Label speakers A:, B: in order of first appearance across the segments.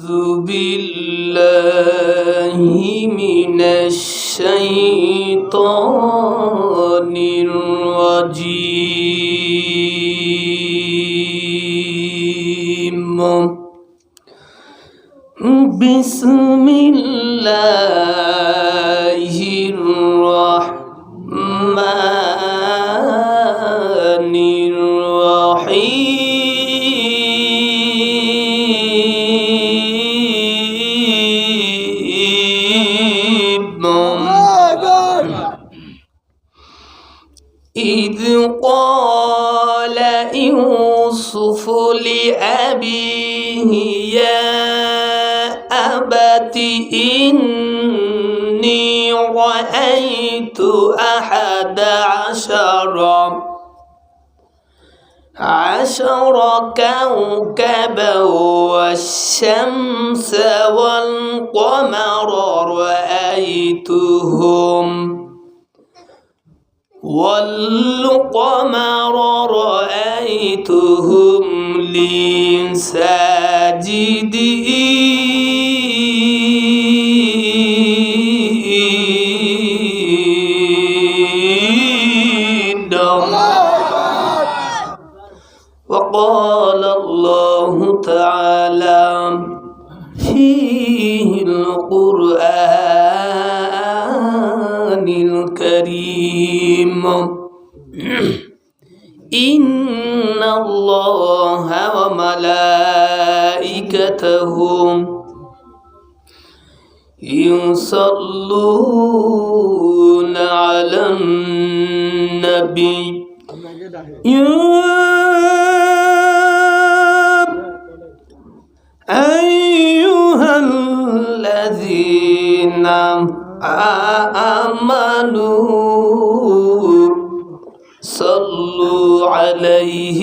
A: أعوذ بالله من الشيطان الرجيم بسم الله الرحمن الرحيم إذ قال يوسف لأبيه يا أبت إني رأيت 11 كوكبا والشمس والقمر رأيتهم لي ساجدين وقال الله تعالى في القرآن الكريم إن الله وملائكته يصلون على النبي يا أيها الذين آمنوا صلوا عليه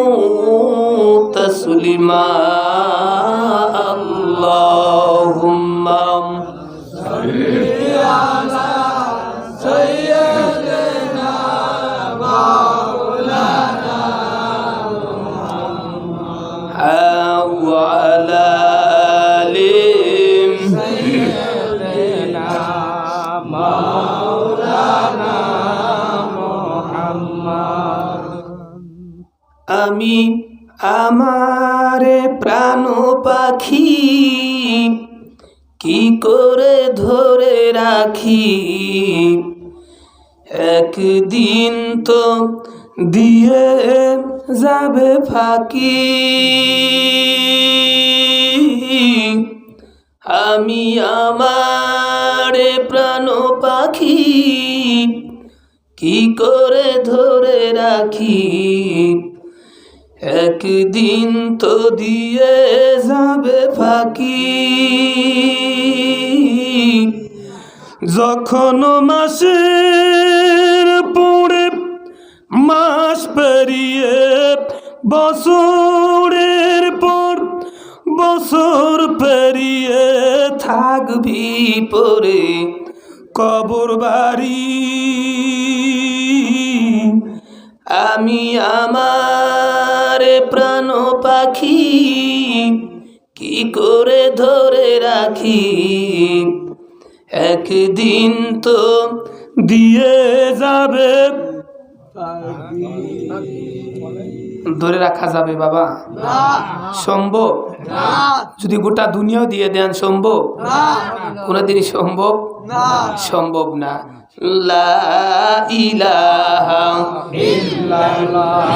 A: وسلموا تسليما اللهم صل على سيدنا مولانا محمد وعلى آل سيدنا مولانا محمد আমি আমারে প্রাণ পাখি কি করে ধরে রাখি একদিন তো দিয়ে যাবে ফাঁকি আমি আমারে প্রাণ পাখি কি করে ধরে রাখি একদিন তো দিয়ে যাবে ফাঁকি যখন মাসের পরে মাস পেরিয়ে বছরের পর বছর পেরিয়ে থাকবি পরে কবর বাড়ি আমি আমার প্রাণ পাখি কি করে ধরে রাখি একদিন তো দিয়ে যাবে ধরে রাখা যাবে বাবা সম্ভব যদি গোটা দুনিয়াও দিয়ে দেন সম্ভব কোনদিনই সম্ভব না লা ইলাহা ইল্লাল্লাহ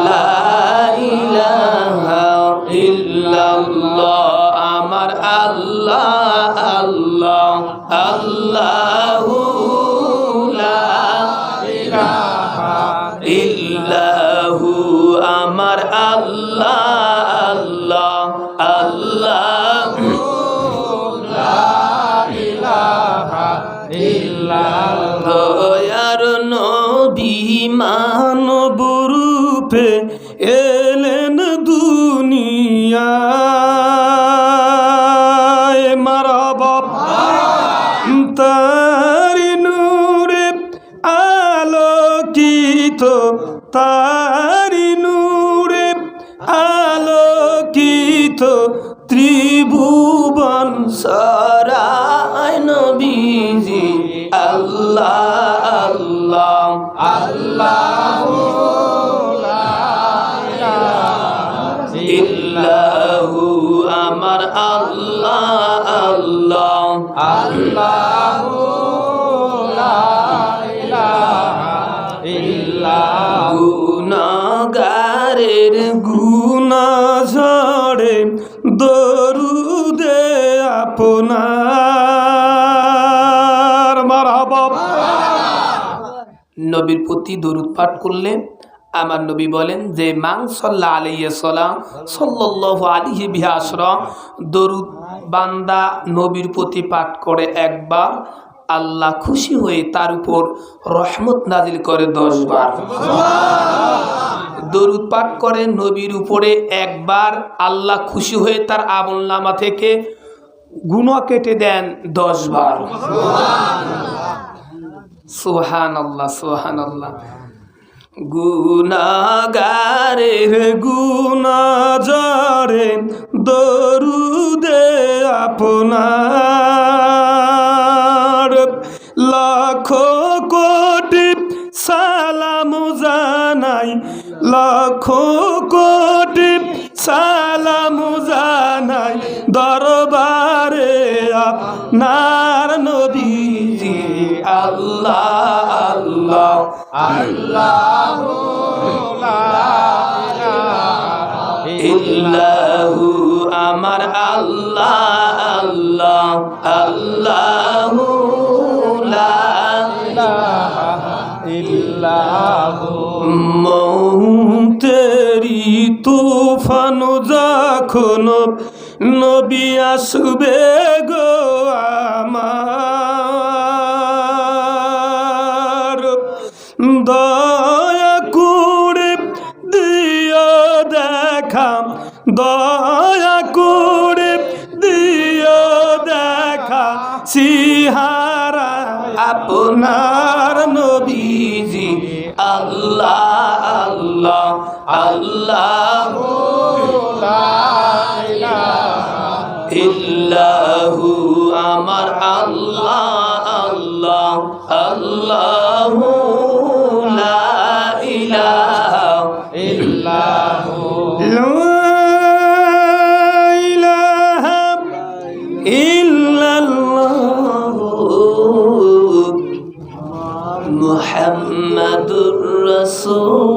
A: লা ইলাহা ইল্লাল্লাহ আমার আল্লাহ আল্লাহ আল্লাহু লা ইলাহা ইল্লাহু আমার আল্লাহ আল্লাহ আল্লাহু লা ইলাহা দয়ার নবী মানব রূপে এলেন দুনিয়ায় মারহাবা তার নূরে আলোকিত তার নূরে ত্রিভুবন সরাই নবীজি আল্লাহ আল্লাহ আল্লাহু লা ইলাহা ইল্লাহু আমার আল্লাহ আল্লাহ আল্লাহু লা ইলাহা ইল্লাহু গুনাহগারের গুনাহ ঝরে দরুদে আপনার মারহাবা। নবীর প্রতি দরুদ পাঠ করলে আমার নবী বলেন যে মান সাল্লা আলাইহি সাল্লাম সাল্লাল্লাহু আলাইহি বিহা আশরা, দরুদ বান্দা নবীর প্রতি পাঠ করে একবার, আল্লাহ খুশি হয়ে তার উপর রহমত নাজিল করে 10 বার। দরুদ পাঠ করে নবীর উপরে একবার, আল্লাহ খুশি হয়ে তার আমলনামা থেকে গুনাহ কেটে দেন 10 বার। সুবহানাল্লাহ সুবহানাল্লাহ। গুনাহগারের গুনাহ ঝরে দরুদে আপনার, লাখো কোটি সালাম জানাই, লাখো কোটি সালাম জানাই দরবারে আপনার নবীজি আল্লাহ আল্লাহ আল্লাহু লা ইলাহা ইল্লাহু আমার আল্লাহ আল্লাহ আল্লাহু লা ইলাহা ইল্লাহু। মৌতেরি তুফান যখন নবী আসবে গো আমার, দয়া করে দিও দেখা, দয়া করে দিও দেখা সিহারা আপনার নবীজি আল্লাহ আল্লাহ আল্লাহু লা ইলাহা ইল্লাহু আমার আল্লাহ আল্লাহ আল্লাহু লা ইলাহা ইল্লাহু লা ইলাহা ইল্লাল্লাহু মুহাম্মাদুর রাসূলুল্লাহ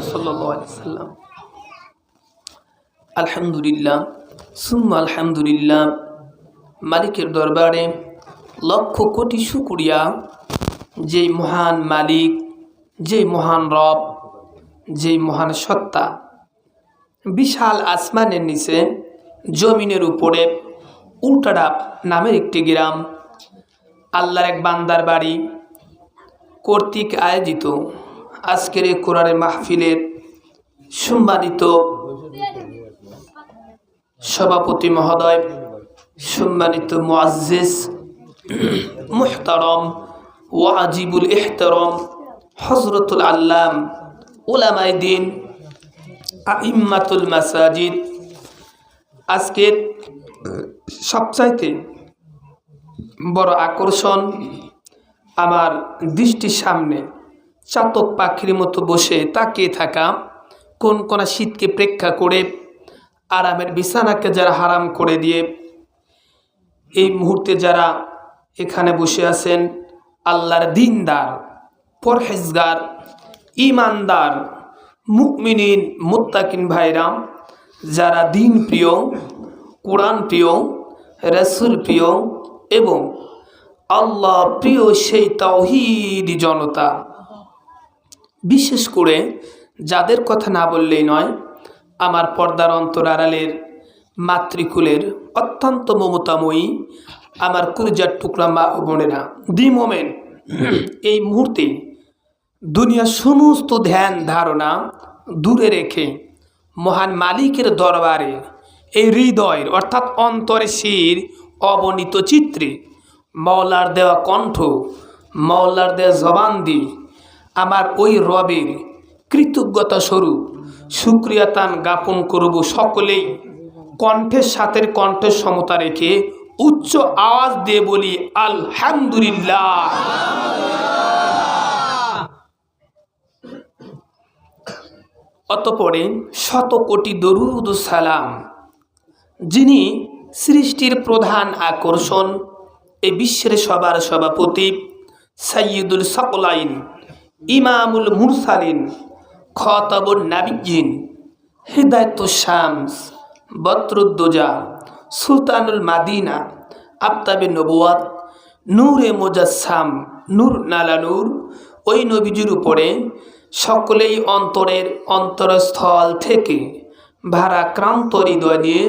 A: সাল্লাল্লাহু আলাইহি ওয়াসাল্লাম। আলহামদুলিল্লাহ সুম্মা আলহামদুলিল্লাহ। মালিকের দরবারে লক্ষ কোটি শুকরিয়া, যে মহান মালিক, যে মহান রব, যে মহান সত্তা, বিশাল আসমানের নিচে জমিনের উপরে উল্টাডাব নামের একটি গ্রাম, আল্লাহর এক বান্দার বাড়ি কর্তৃক আয়োজিত আজকের এই কোরআনের মাহফিলের সম্মানিত সভাপতি মহোদয়, সম্মানিত মুআজ্জিজ মুহতারম ওয়াজিবুল ইহতারাম হযরতুল আল্লাম উলামায়ে দ্বীন আইম্মাতুল মাসাজিদ, আজকের সবচাইতে বড় আকর্ষণ আমার দৃষ্টির সামনে চাতক পাখির মতো বসে তাকিয়ে থাকা, কোন কোন শীতকে প্রেক্ষা করে আরামের বিছানাকে যারা হারাম করে দিয়ে এই মুহূর্তে যারা এখানে বসে আছেন, আল্লাহর দিনদার, পরহেজগার, ইমানদার, মুমিনিন, মুত্তাকিন ভাইরাম, যারা দিন প্রিয়, কোরআন প্রিয়, রাসূল প্রিয় এবং আল্লাহ প্রিয় সেই তাওহীদি জনতা, বিশেষ করে যাদের কথা না বললেই নয়, আমার পর্দার অন্তর আড়ালের মাতৃকুলের অত্যন্ত মমতাময়ী আমার কলিজার টুকরা মা ও বোনেরা, দি মোমেন্ট এই মুহূর্তে দুনিয়ার সমস্ত ধ্যান ধারণা দূরে রেখে মহান মালিকের দরবারে এই হৃদয়ের অর্থাৎ অন্তরে শির অবনীত চিত্রে মওলার দেওয়া কণ্ঠ, মওলার দেওয়া জবান দিয়ে আমার ওই রবের কৃতজ্ঞতা স্বরূপ শুকরিয়াতান জ্ঞাপন করব। সকলেই কণ্ঠের সাথে কণ্ঠের সমতা রেখে উচ্চ আওয়াজ দিয়ে বলি আলহামদুলিল্লাহ। অতঃপরে শত কোটি দরুদ ও সালাম যিনি সৃষ্টির প্রধান আকর্ষণ, এই বিশ্বের সবার সভাপতি, সাইয়্যিদুল সাকলাইন, ইমামুল মুরসালিন, খতাবুন নাবিয়্যিন, হিদায়াতুশ শামস, বদরুদ্দোজা, সুলতানুল মাদিনা, আফতাবে নবুয়াত, নূরে মুজাসসাম, নূর নালা নূর, ওই নবীজির উপরে সকলেই অন্তরের অন্তরস্থল থেকে ভারাক্রান্ত হৃদয় নিয়ে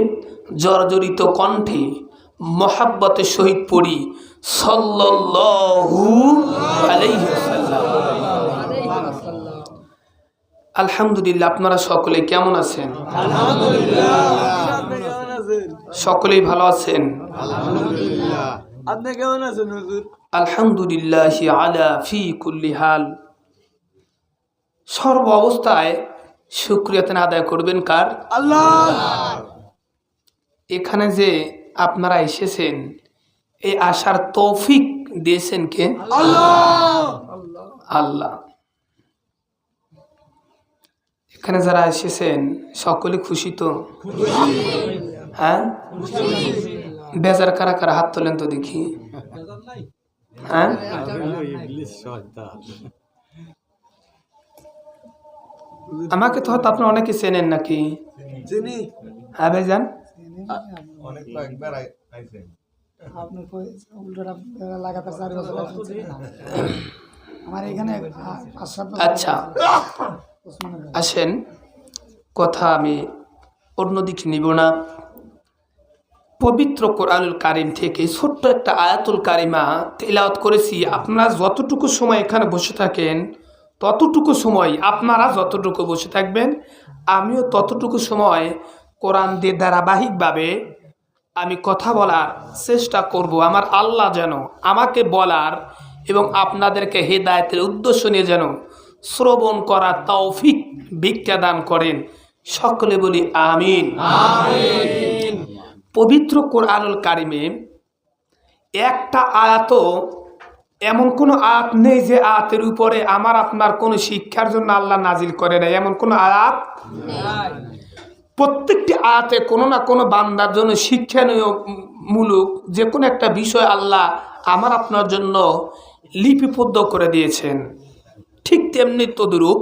A: জর্জরিত কণ্ঠে মহাব্বতের সহিত পড়ি সাল্লাল্লাহু আলাইহি ওয়াসাল্লাম। আলহামদুলিল্লাহ। আপনারা সকলে কেমন আছেন? সকলেই ভালো আছেন?
B: আপনি কেমন আছেন হুজুর?
A: আলহামদুলিল্লাহ আলা ফি কুল্লি হাল। সর্ব অবস্থায় শুকরিয়াতান আদায় করবেন কার?
B: আল্লাহ।
A: এখানে যে আপনারা এসেছেন, এই আসার তৌফিক দিয়েছেন কে?
B: আল্লাহ।
A: আল্লাহ। এখানে যারা এসেছেন সকলে খুশি তো? হ্যাঁ, বেজার কারা কারা হাত তোলেন তো দেখি। হ্যাঁ, আমাকে তো হয়তো আপনারা অনেকে চেনেন নাকি?
B: চিনি।
A: হ্যাঁ ভাইজান,
B: অনেক কয়েকবার আইছেন।
C: আপনি উল্টোটা লাগাতার 4 বছর আমার এখানে 5-7 বছর।
A: আচ্ছা আসেন, কথা আমি অন্যদিকে নিব না। পবিত্র কোরআনুল কারিম থেকে ছোট্ট একটা আয়াতুল কারিমা তেলাওয়াত করেছি। আপনারা যতটুকু সময় এখানে বসে থাকেন ততটুকু সময়, আপনারা যতটুকু বসে থাকবেন আমিও ততটুকু সময় কোরআন দিয়ে ধারাবাহিকভাবে আমি কথা বলার চেষ্টা করব। আমার আল্লাহ যেন আমাকে বলার এবং আপনাদেরকে হেদায়েতের উদ্দেশ্য নিয়ে যেন শ্রবণ করার তৌফিক ভিক্ষা দান করেন। সকলে বলি আমিন। আমিন। পবিত্র কোরআনুল কারিমে একটা আয়াতও এমন কোনো আয়াত নেই যে আয়াতের উপরে আমার আপনার কোনো শিক্ষার জন্য আল্লাহ নাজিল করে নাই, এমন কোনো আয়াত নাই। প্রত্যেকটি আয়াতে কোনো না কোনো বান্দার জন্য শিক্ষামূলক যে কোনো একটা বিষয় আল্লাহ আমার আপনার জন্য লিপিবদ্ধ করে দিয়েছেন। ঠিক তেমনি তদ্রূপ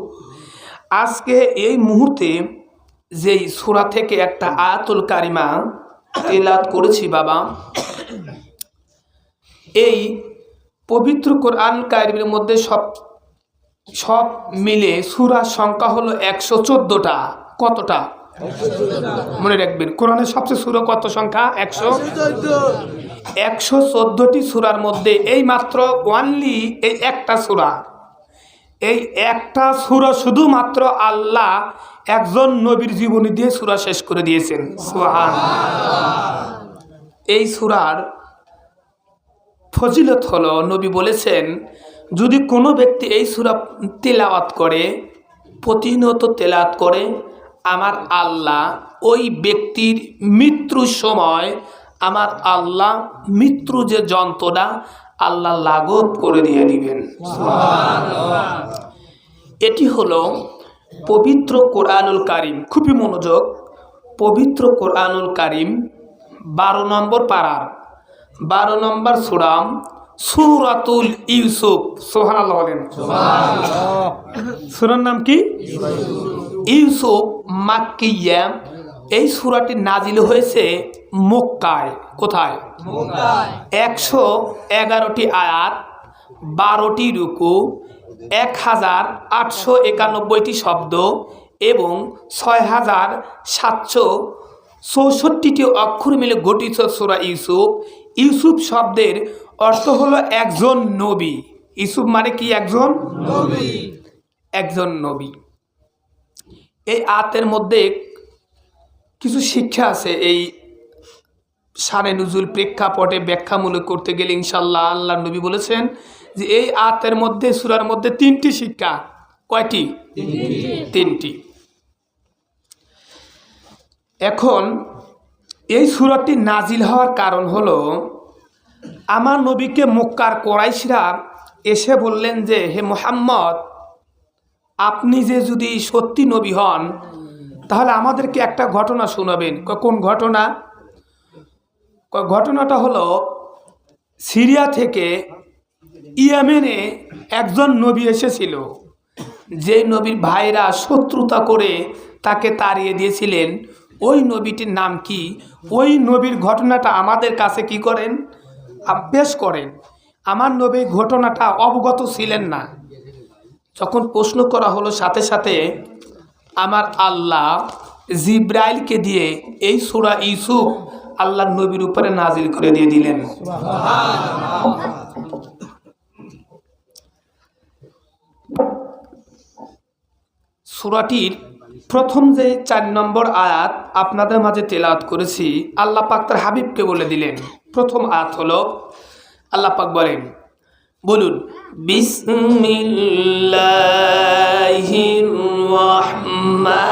A: আজকে এই মুহূর্তে যেই সূরা থেকে একটা আয়াতুল কারিমা তেলাওয়াত করেছি বাবা, এই পবিত্র কোরআন কারিমের মধ্যে সব মিলে সূরার সংখ্যা হলো 114টা। কতটা মনে রাখবেন? কোরআনের সবচেয়ে সূরা কত সংখ্যা? 114টি সূরার মধ্যে এই মাত্র ওয়ানলি এই একটা সূরা, এই একটা সূরা শুধুমাত্র আল্লাহ একজন নবীর জীবনী দিয়ে সূরা শেষ করে দিয়েছেন। সুবহানাল্লাহ। এই সূরার ফজিলত হলো, নবী বলেছেন যদি কোনো ব্যক্তি এই সূরা তেলাওয়াত করে, প্রতিনিয়ত তেলাওয়াত করে, আমার আল্লাহ ওই ব্যক্তির মৃত্যুর সময় আমার আল্লাহ মৃত্যু যে যন্ত্রণা আল্লাহ লাঘব করে দিয়ে দিবেন। সুবহানাল্লাহ। এটি হলো পবিত্র কোরআনুল কারিম। খুবই মনোযোগ। পবিত্র কোরআনুল কারিম 12 নম্বর পারার 12 নম্বর সূরা সূরাতুল ইউসুফ। সুবহানাল্লাহ বলেন। সুবহানাল্লাহ। সূরার নাম কি? ইউসুফ মাক্কিয়া। এই সূরাটি নাজিল হয়েছে মক্কায়। কোথায়? মক্কায়। 111টি আয়াত, 12টি রুকু, 1891টি শব্দ এবং 6764টি অক্ষর মিলে গঠিত সূরা ইউসুফ। ইউসুফ শব্দের অর্থ হলো একজন নবী। ইউসুফ মানে কি? একজন নবী। একজন নবী। এই আয়াতের মধ্যে কিছু শিক্ষা আছে। এই শানে নুজুল প্রেক্ষাপটে ব্যাখ্যামূলক করতে গেলে ইনশাল্লাহ আল্লাহ নবী বলেছেন যে এই আয়াতের মধ্যে, সূরার মধ্যে 3টি শিক্ষা। কয়টি? তিনটি। এখন এই সূরাটি নাজিল হওয়ার কারণ হলো আমার নবীকে মক্কার কোরাইশরা এসে বললেন যে হে মুহাম্মদ, আপনি যে যদি সত্যি নবী হন তাহলে আমাদেরকে একটা ঘটনা শোনাবেন। কোন ঘটনা? ঘটনাটা হলো সিরিয়া থেকে ইয়েমেনে একজন নবী এসেছিল, যে নবীর ভাইরা শত্রুতা করে তাকে তাড়িয়ে দিয়েছিলেন। ওই নবীটির নাম কি? ওই নবীর ঘটনাটা আমাদের কাছে কি করেন? পেশ করেন। আমার নবী ঘটনাটা অবগত ছিলেন না। যখন প্রশ্ন করা হলো, সাথে সাথে আমার আল্লাহ জিব্রাইলকে দিয়ে এই সূরা ইউসুফ আল্লাহর নবীর উপরে নাজিল করে দিয়ে দিলেন। সূরাটির প্রথম যে 4 নম্বর আয়াত আপনাদের মাঝে তেলাওয়াত করেছি, আল্লাহ পাক তার হাবিবকে বলে দিলেন। প্রথম আয়াত হলো আল্লাহ পাক বলেন, বলুন বিসমিল্লাহির রহমানির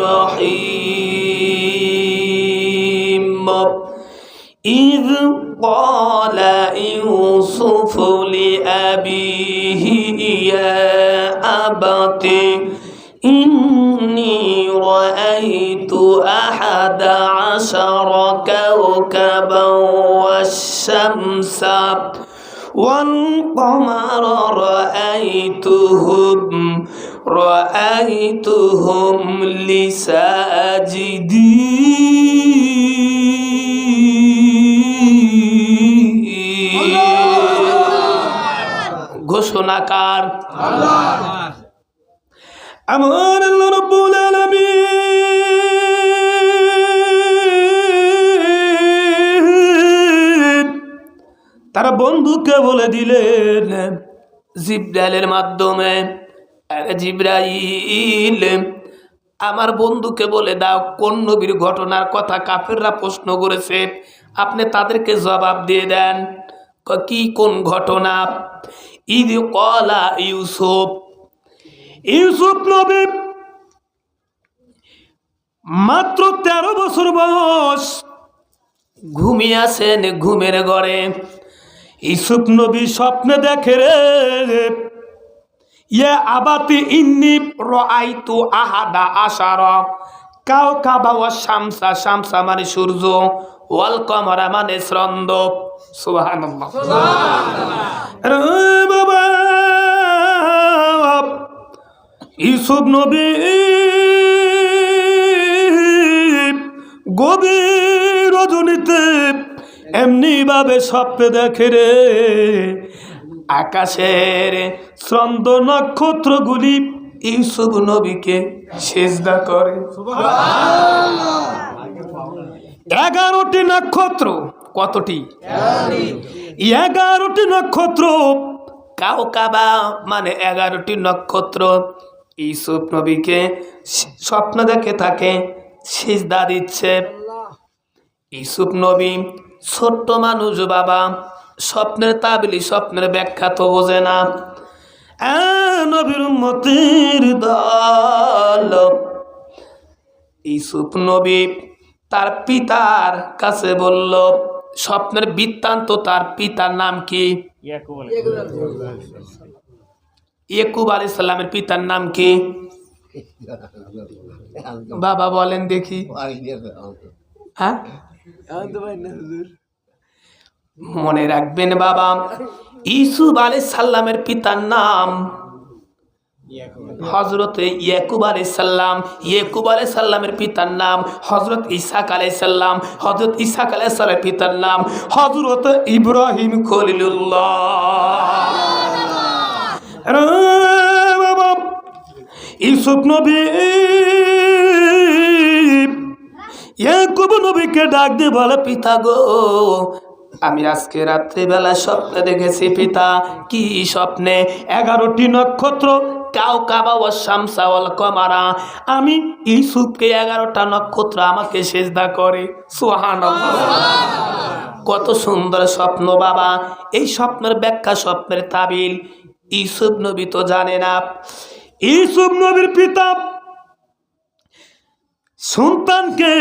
A: রহিম। إذ قال يوسف لأبيه يا أبت إني رأيت 11 كوكبا والشمس والقمر رأيتهم لي ساجدين। ঘোষণাকার আমার আল্লাহ রাব্বুল আলামিন তারা বন্ধুকে বলে দিলেন জিব্রাইলের মাধ্যমে, জিব্রাইল আমার বন্ধুকে বলে দাও কোন নবীর ঘটনার কথা কাফেররা প্রশ্ন করেছে, আপনি তাদেরকে জবাব দিয়ে দেন। কি কোন ঘটনা? ইদ ক্বালা ইউসুফ নবী মাত্র 13 বছর বয়স, ঘুমিয়ে আছেন ঘুমের ঘরে। ইউসুফ নবী স্বপ্নে দেখে রে, ইয়া আবাতি ইন্নী রাআইতু 11 কাওকাবা ওয়া শামসা, শামসা মানে সূর্য, ওয়াল কমরা মানে চন্দ্র। সুবহানাল্লাহ, সুবহানাল্লাহ। বাবা ইউসুফ নবী গভীর রজনীতে এমনি ভাবে স্বপ্নে দেখে রে, আকাশের চন্দ্র নক্ষত্রগুলি ইউসুফ নবীকে সিজদা করে। 11টি নক্ষত্র। কতটি? 11টি নক্ষত্র। কাওকাবা মানে 11টি নক্ষত্র ইউসুফ নবীকে স্বপ্ন দেখে থাকে সিজদা দিচ্ছে। ইউসুফ নবী ছোট্ট মানুষ বাবা, স্বপ্নের তাবিলি, স্বপ্নের ব্যাখ্যা তো বোঝে না। নবীর উম্মতের দল ইউসুফ নবী তার পিতার কাছে বলল স্বপ্নের বৃত্তান্ত। তার পিতার নাম কি? ইয়াকুব আলাইহিস সালামের পিতার নাম কি? বাবা বলেন দেখি। হ্যাঁ, মনে রাখবেন বাবা, ইউসুফ আলাইহিস সালামের পিতার নাম হযরত ইয়াকুব আলাইহিস সালাম। ইয়াকুব আলাইহিস সালামের পিতার নাম হযরত ইসহাক আলাইহিস সালাম। হযরত ইসহাক আলাইহিস সালামের পিতার নাম হযরত ইব্রাহিম খলিলুল্লাহ। বাবা ইউসুফ নবী ইয়াকুব নবীকে ডাক দিয়ে বলে, পিতা গো, আমি আজকে রাত্রিবেলা স্বপ্নে দেখেছি। পিতা, কি স্বপ্নে? 11টি নক্ষত্র, কাওকাবা ওয়া শামসা ওয়াল কমারা। আমি ইউসুফকে 11টা নক্ষত্র আমাকে সিজদা করে। সুবহানাল্লাহ, কত সুন্দর স্বপ্ন বাবা। এই স্বপ্নের ব্যাখ্যা, স্বপ্নের তাবিল ইউসুফ নবী তো জানে না। ইউসুফ নবীর পিতা সন্তানকে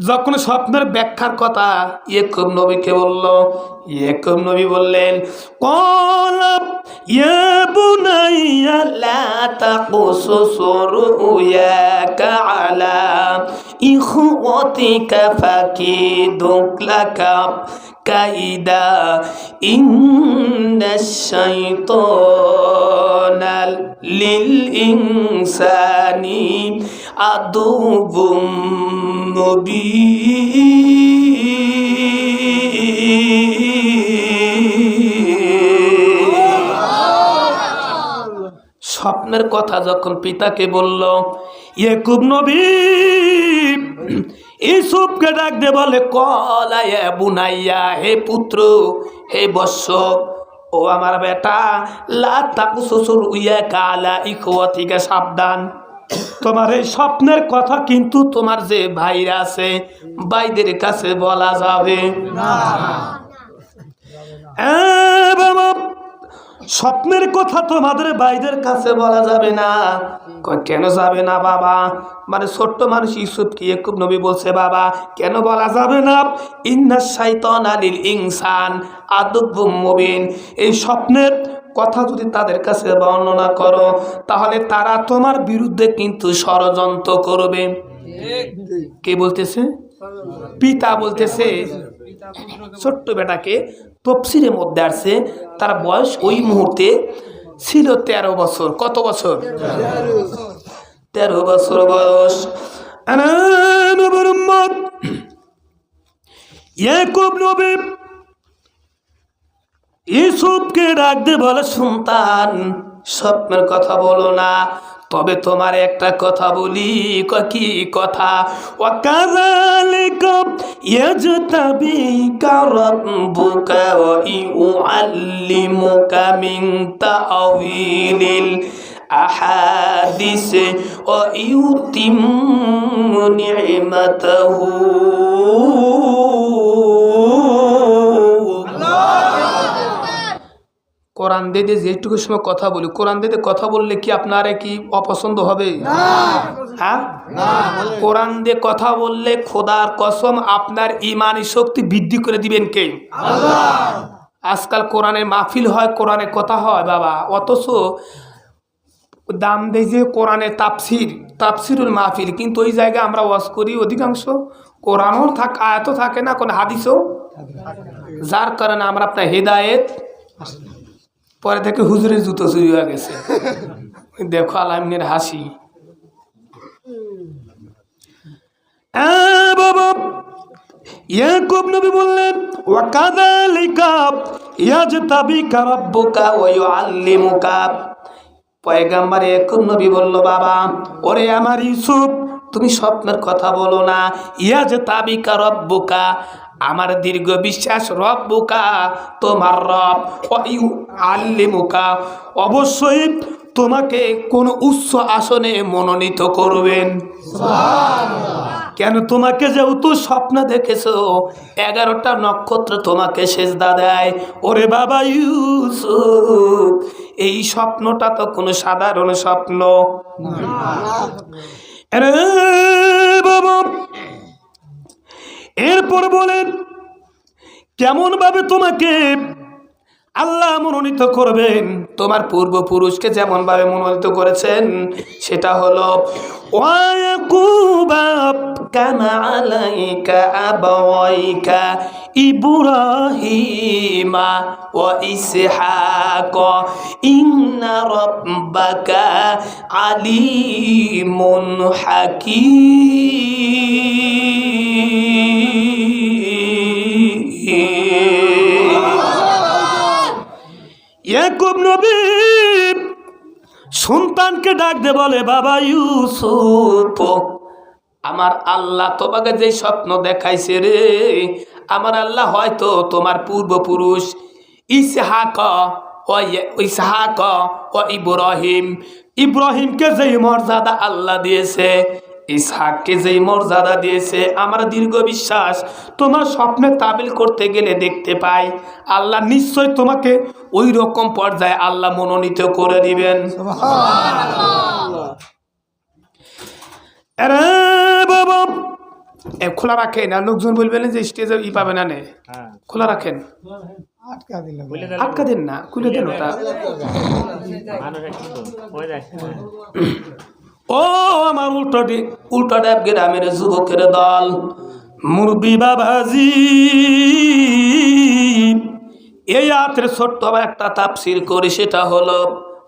A: যখন স্বপ্নের ব্যাখ্যার কথা ইয়াকুব নবীকে বলল, ইয়াকুব নবী বললেন, ক্বালা ইয়া বুনাইয়া লা তাকুসুস রুয়াকা আলা ইখওয়াতিকা ফাকিদুক লাকা কাইদা ইন্নাশ শাইতানা লিল ইনসানি আদুবুম স্বপ্নের কথা যখন পিতাকে বলল, ইয়াকুব নবী ইউসুফকে ডাক দিয়ে বলে, ক্বালা ইয়া বুনাইয়া, হে পুত্র, হে বৎস, ও আমার বেটা, লা তাকুসুস রুয়াকা আলা ইখওয়াতিকা, সাবধান, তোমার এই স্বপ্নের কথা কিন্তু তোমার যে ভাইরা আছে ভাইদের কাছে বলা যাবে না। বাবা, স্বপ্নের কথা তোমাদের ভাইদের কাছে বলা যাবে না। কেন যাবে না বাবা? মানে ছোট্ট মানুষ ইউসুফকে ইয়াকুব নবী বলছে, বাবা কেন বলা যাবে না? ইন্নাশ শাইতানা লিল ইনসান আদুব্বুম মুবিন, এই স্বপ্নের কথা যদি তাদের কাছে বর্ণনা করো তাহলে তারা তোমার বিরুদ্ধে কিন্তু ষড়যন্ত্র করবে। কে বলতেছে? পিতা বলতেছে ছোট্ট বেটাকে। তফসিরের মধ্যে আসছে তার বয়স ওই মুহূর্তে ছিল 13 বছর। কত বছর? 13 বছর বয়স। ইয়াকুব নবী ইউসুফকে ডাক দিয়ে বলে, সন্তান, স্বপ্নের কথা বলো না, তবে তোমার একটা কথা বলি। কি কথা? ওয়াকাযালিকা ইয়াজতাবিকা রাব্বুকা ওয়া ইউআল্লিমুকা মিন তা'ওয়িলিল আহাদিস ওয়া ইউতিম্মু নি'মাতাহু। কোরআন দিয়ে যেটুকু সময় কথা বলি, কোরআন দিয়ে কথা বললে কি আপনারে কি অপছন্দ হবে? হ্যাঁ, কোরআন দিয়ে কথা বললে খোদার কসম আপনার ইমানি শক্তি বৃদ্ধি করে দিবেন কে? আজকাল কোরআনের মাহফিল হয়, কোরআনের কথা হয় বাবা, অথচ দাম দেয় যে কোরআনের তাফসিরুল মাহফিল, কিন্তু ওই জায়গায় আমরা ওয়াজ করি অধিকাংশ কোরআনও আয়াতও থাকে না, কোনো হাদিসও, যার কারণে আমরা আপনার হেদায়েত পরে থেকে হুজুরের জুতো চুরি হয়ে গেছে। দেখো আলামিনের হাসি। বাবা, ইয়াকুব নবী বললেন, ওয়াকাযালিকা ইয়াজতাবিকা রাব্বুকা ওয়া ইউআল্লিমুকা। পয়গম্বর ইয়াকুব নবী বলল, বাবা, ওরে আমার ইউসুফ, তুমি স্বপ্নের কথা বলো না। ইয়াজতাবিকা রাব্বুকা, আমার দীর্ঘ বিশ্বাস, রব্বুকা, তোমার রব, ওয়া ইউআল্লিমুকা, অবশ্যই তোমাকে কোন উচ্চ আসনে মনোনীত করবেন। কেন? তোমাকে যেহেতু স্বপ্ন দেখেছো 11টা নক্ষত্র তোমাকে সেজদা দেয়। ওরে বাবা ইউসুফ, এই স্বপ্নটা তো কোনো সাধারণ স্বপ্ন না। বাবা, এরপর বলেন কেমন ভাবে তোমাকে আল্লাহ মনোনীত করবেন? তোমার পূর্বপুরুষকে যেমন ভাবে মনোনীত করেছেন সেটা হলো, ওয়াকুবা কামা আলাইকা আবাওয়াইকা ইব্রাহিমা ওয়া ইসহাক ইন্না রাব্বাকা আলিমুন হাকীম। ইয়াকুব নবী সন্তানকে ডাক দে বলে, বাবা ইউসুফ, আমার আল্লাহ তোমাকে যে স্বপ্ন দেখাইছে রে, আমার আল্লাহ হয়তো তোমার পূর্বপুরুষ ইসহাক ও ইব্রাহিমকে যে মর্যাদা আল্লাহ দিয়েছে ইসহাককে যেই মর্যাদা দিয়েছে, আমার দীর্ঘ বিশ্বাস তোমার স্বপ্নে তাবিল করতে গেলে দেখতে পাই আল্লাহ নিশ্চয় তোমাকে ওই রকম পর্যায়ে আল্লাহ মনোনীত করে দিবেন। আরে বাবা, খোলা রাখেন, আর লোকজন বলবেন যে স্টেজে পাবে না, নে খোলা রাখেন,
C: আটকা দিল
A: আটকা দেন না, খুলে দেন ওটা। ও আমার উল্টো ড্যাব গ্রামের যুবকের দল, মুরবি বাবাজি, এই আয়াতের ছোট্ট একটা তাফসীর করি, সেটা হলো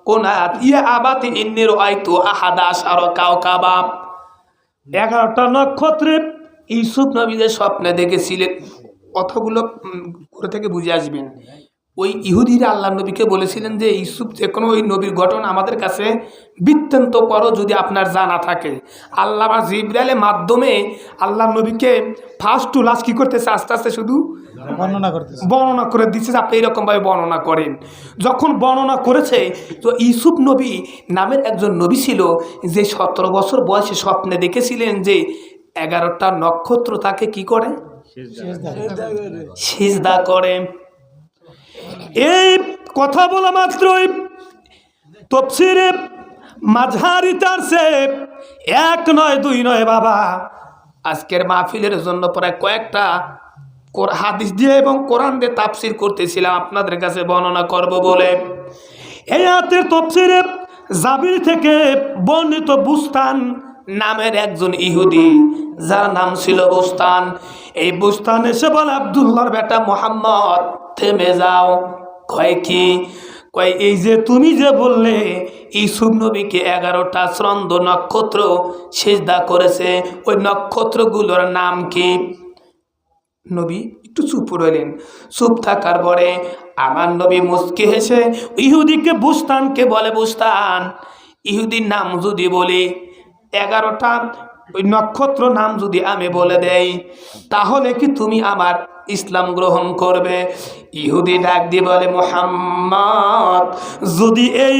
A: কোন আয়াত? ইয়া আবাতি ইন্নী রাআইতু আহাদা আশারা কাওকাবা, 11টা নক্ষত্রে ইউসুফ নবী যে স্বপ্নে দেখেছিলেন, কথাগুলো করে থেকে বুঝে আসবেন। ওই ইহুদিরা আল্লাহ নবীকে বলেছিলেন যে ইউসুফ যে কোনো ওই নবীর ঘটনা আমাদের কাছে বৃত্তান্ত করো যদি আপনার জানা থাকে। আল্লাহ বা জিবরাইলের মাধ্যমে আল্লাহ নবীকে ফার্স্ট টু লাস্ট কী করতেছে, আস্তে আস্তে শুধু বর্ণনা করে দিচ্ছে যে আপনি এইরকমভাবে বর্ণনা করেন। যখন বর্ণনা করেছে, তো ইউসুফ নবী নামের একজন নবী ছিল যে 17 বছর বয়সে স্বপ্নে দেখেছিলেন যে 11টা নক্ষত্র তাকে কি করে, সিজদা করে। এই কথা বলা মাত্রই তাফসীরে মাঝহারি তারসে 1 নয় 2 নয় বাবা, আজকের মাহফিলের জন্য প্রায় কয়েকটা হাদিস দিয়ে এবং কোরআন দিয়ে তাফসীর করতেছিলাম, আপনাদের কাছে বর্ণনা করব বলে। এই আয়াতের তাফসীরে জাবির থেকে বর্ণিত বুস্তান নামের একজন ইহুদি, যার নাম ছিল বুস্তান, এই বুস্তান এসে বলে আব্দুল্লাহর বেটা মুহাম্মদ থেমে যাও। কয় কি? কয় এই যে তুমি যে বললে ইউসুফ নবীকে 11টা চন্দ্র নক্ষত্র সিজদা করেছে, ওই নক্ষত্রগুলোর নাম কি? নবী একটু চুপ রইলেন। চুপ থাকার পরে আমার নবী মুচকি হেসে ইহুদিকে বুস্তানকে বলে, বুস্তান, ইহুদির নাম যদি বলি 11টা ওই নক্ষত্র নাম যদি আমি বলে দেই, তাহলে কি তুমি আমার ইসলাম গ্রহণ করবে? ইহুদি ডাক দিয়ে বলে, মুহাম্মদ, যদি এই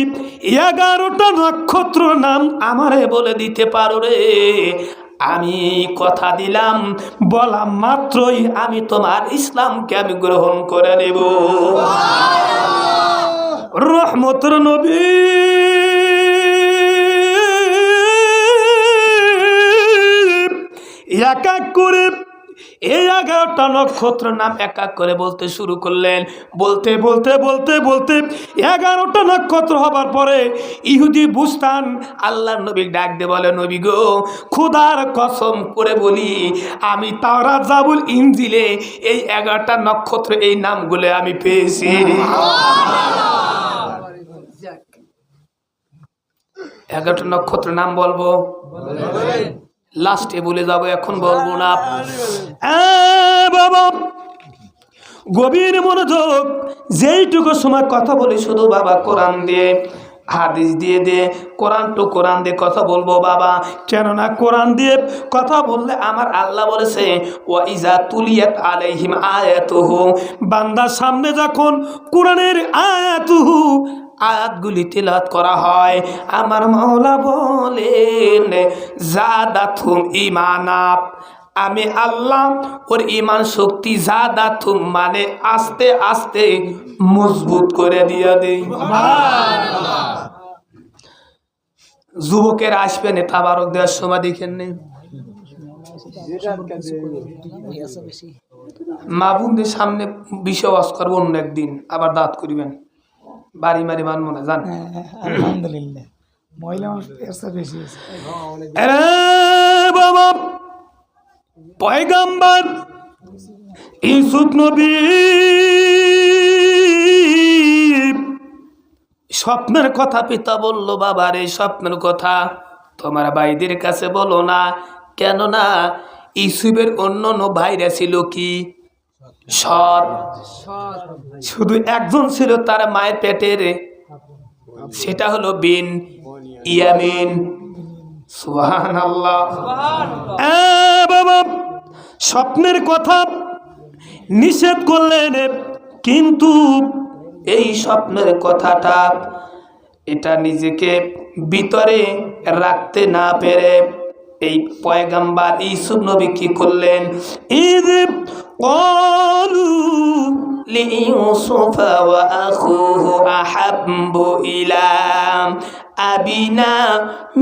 A: 11টা নক্ষত্র নাম আমারে বলে দিতে পারো রে, আমি কথা দিলাম, বলা মাত্রই আমি তোমার ইসলামকে আমি গ্রহণ করে নেব। রহমতের নবী এক এক করে এই 11টা নক্ষত্র নাম এক এক করে বলতে শুরু করলেন। বলতে বলতে বলতে বলতে 11টা নক্ষত্র হবার পরে ইহুদি বুস্তান আল্লাহর নবী ডাক দিয়ে বলে, নবী গো, খোদার কসম করে বলি, আমি তাওরাত জাবুল ইনজিলে এই 11টা নক্ষত্র এই নামগুলো আমি পেয়েছি। 11টা নক্ষত্র নাম বলবো, লাস্টে বলে যাবো, এখন বলবো না। বাবা গভীর মনোযোগ, যেইটুকু সময় কথা বলি শুধু বাবা কোরআন দিয়ে হাদিস দিয়ে কোরআন টু কোরআন দিয়ে কথা বলবো বাবা। কেননা কোরআন দিয়ে কথা বললে আমার আল্লাহ বলেছে, ওয়া ইজা তুলিয়াত আলাইহিম আয়াতুহু, বান্দার সামনে যখন কোরআনের আয়াতগুলি তিলাওয়াত করা হয়, আমার মাওলা বলেন জাদাতুম ঈমানা, আমি আল্লাহ ওর ঈমান শক্তি জাদাতুম মানে আস্তে আস্তে মজবুত করে দিয়ে দেই। যুবকের আসবেন তাবারক দেওয়ার সময় দেখেন নেই, মা বোনদের সামনে বিষয় ওয়াজ করবো অন্য একদিন, আবার দাঁত করিবেন, বাড়ি মারি মান মনে জান।
C: আলহামদুলিল্লাহ, মহিলা মানুষ বেশি আছে
A: বাবা। পয়গম্বর ইউসুফ নবী স্বপ্নের কথা পিতা বলল, বাবার এই স্বপ্নের কথা তোমার ভাইদের কাছে বলো না, কেননা ইউসুফের অন্য ভাইরা ছিল কি সৎ, শুধু একজন ছিল তার মায়ের পেটের, সেটা হলো বিন ইয়ামিন। সুবহানাল্লাহ। বাবা স্বপ্নের কথা নিষেধ করলেন, কিন্তু এই স্বপ্নের কথাটা এটা নিজেকে ভিতরে রাখতে না পেরে এই পয়গাম্বার ইউসুফ নবী কি করলেন? ইদ ক্বালু লিইউসুফ ওয়া আখুহু আহাব্বু ইলা আবিনা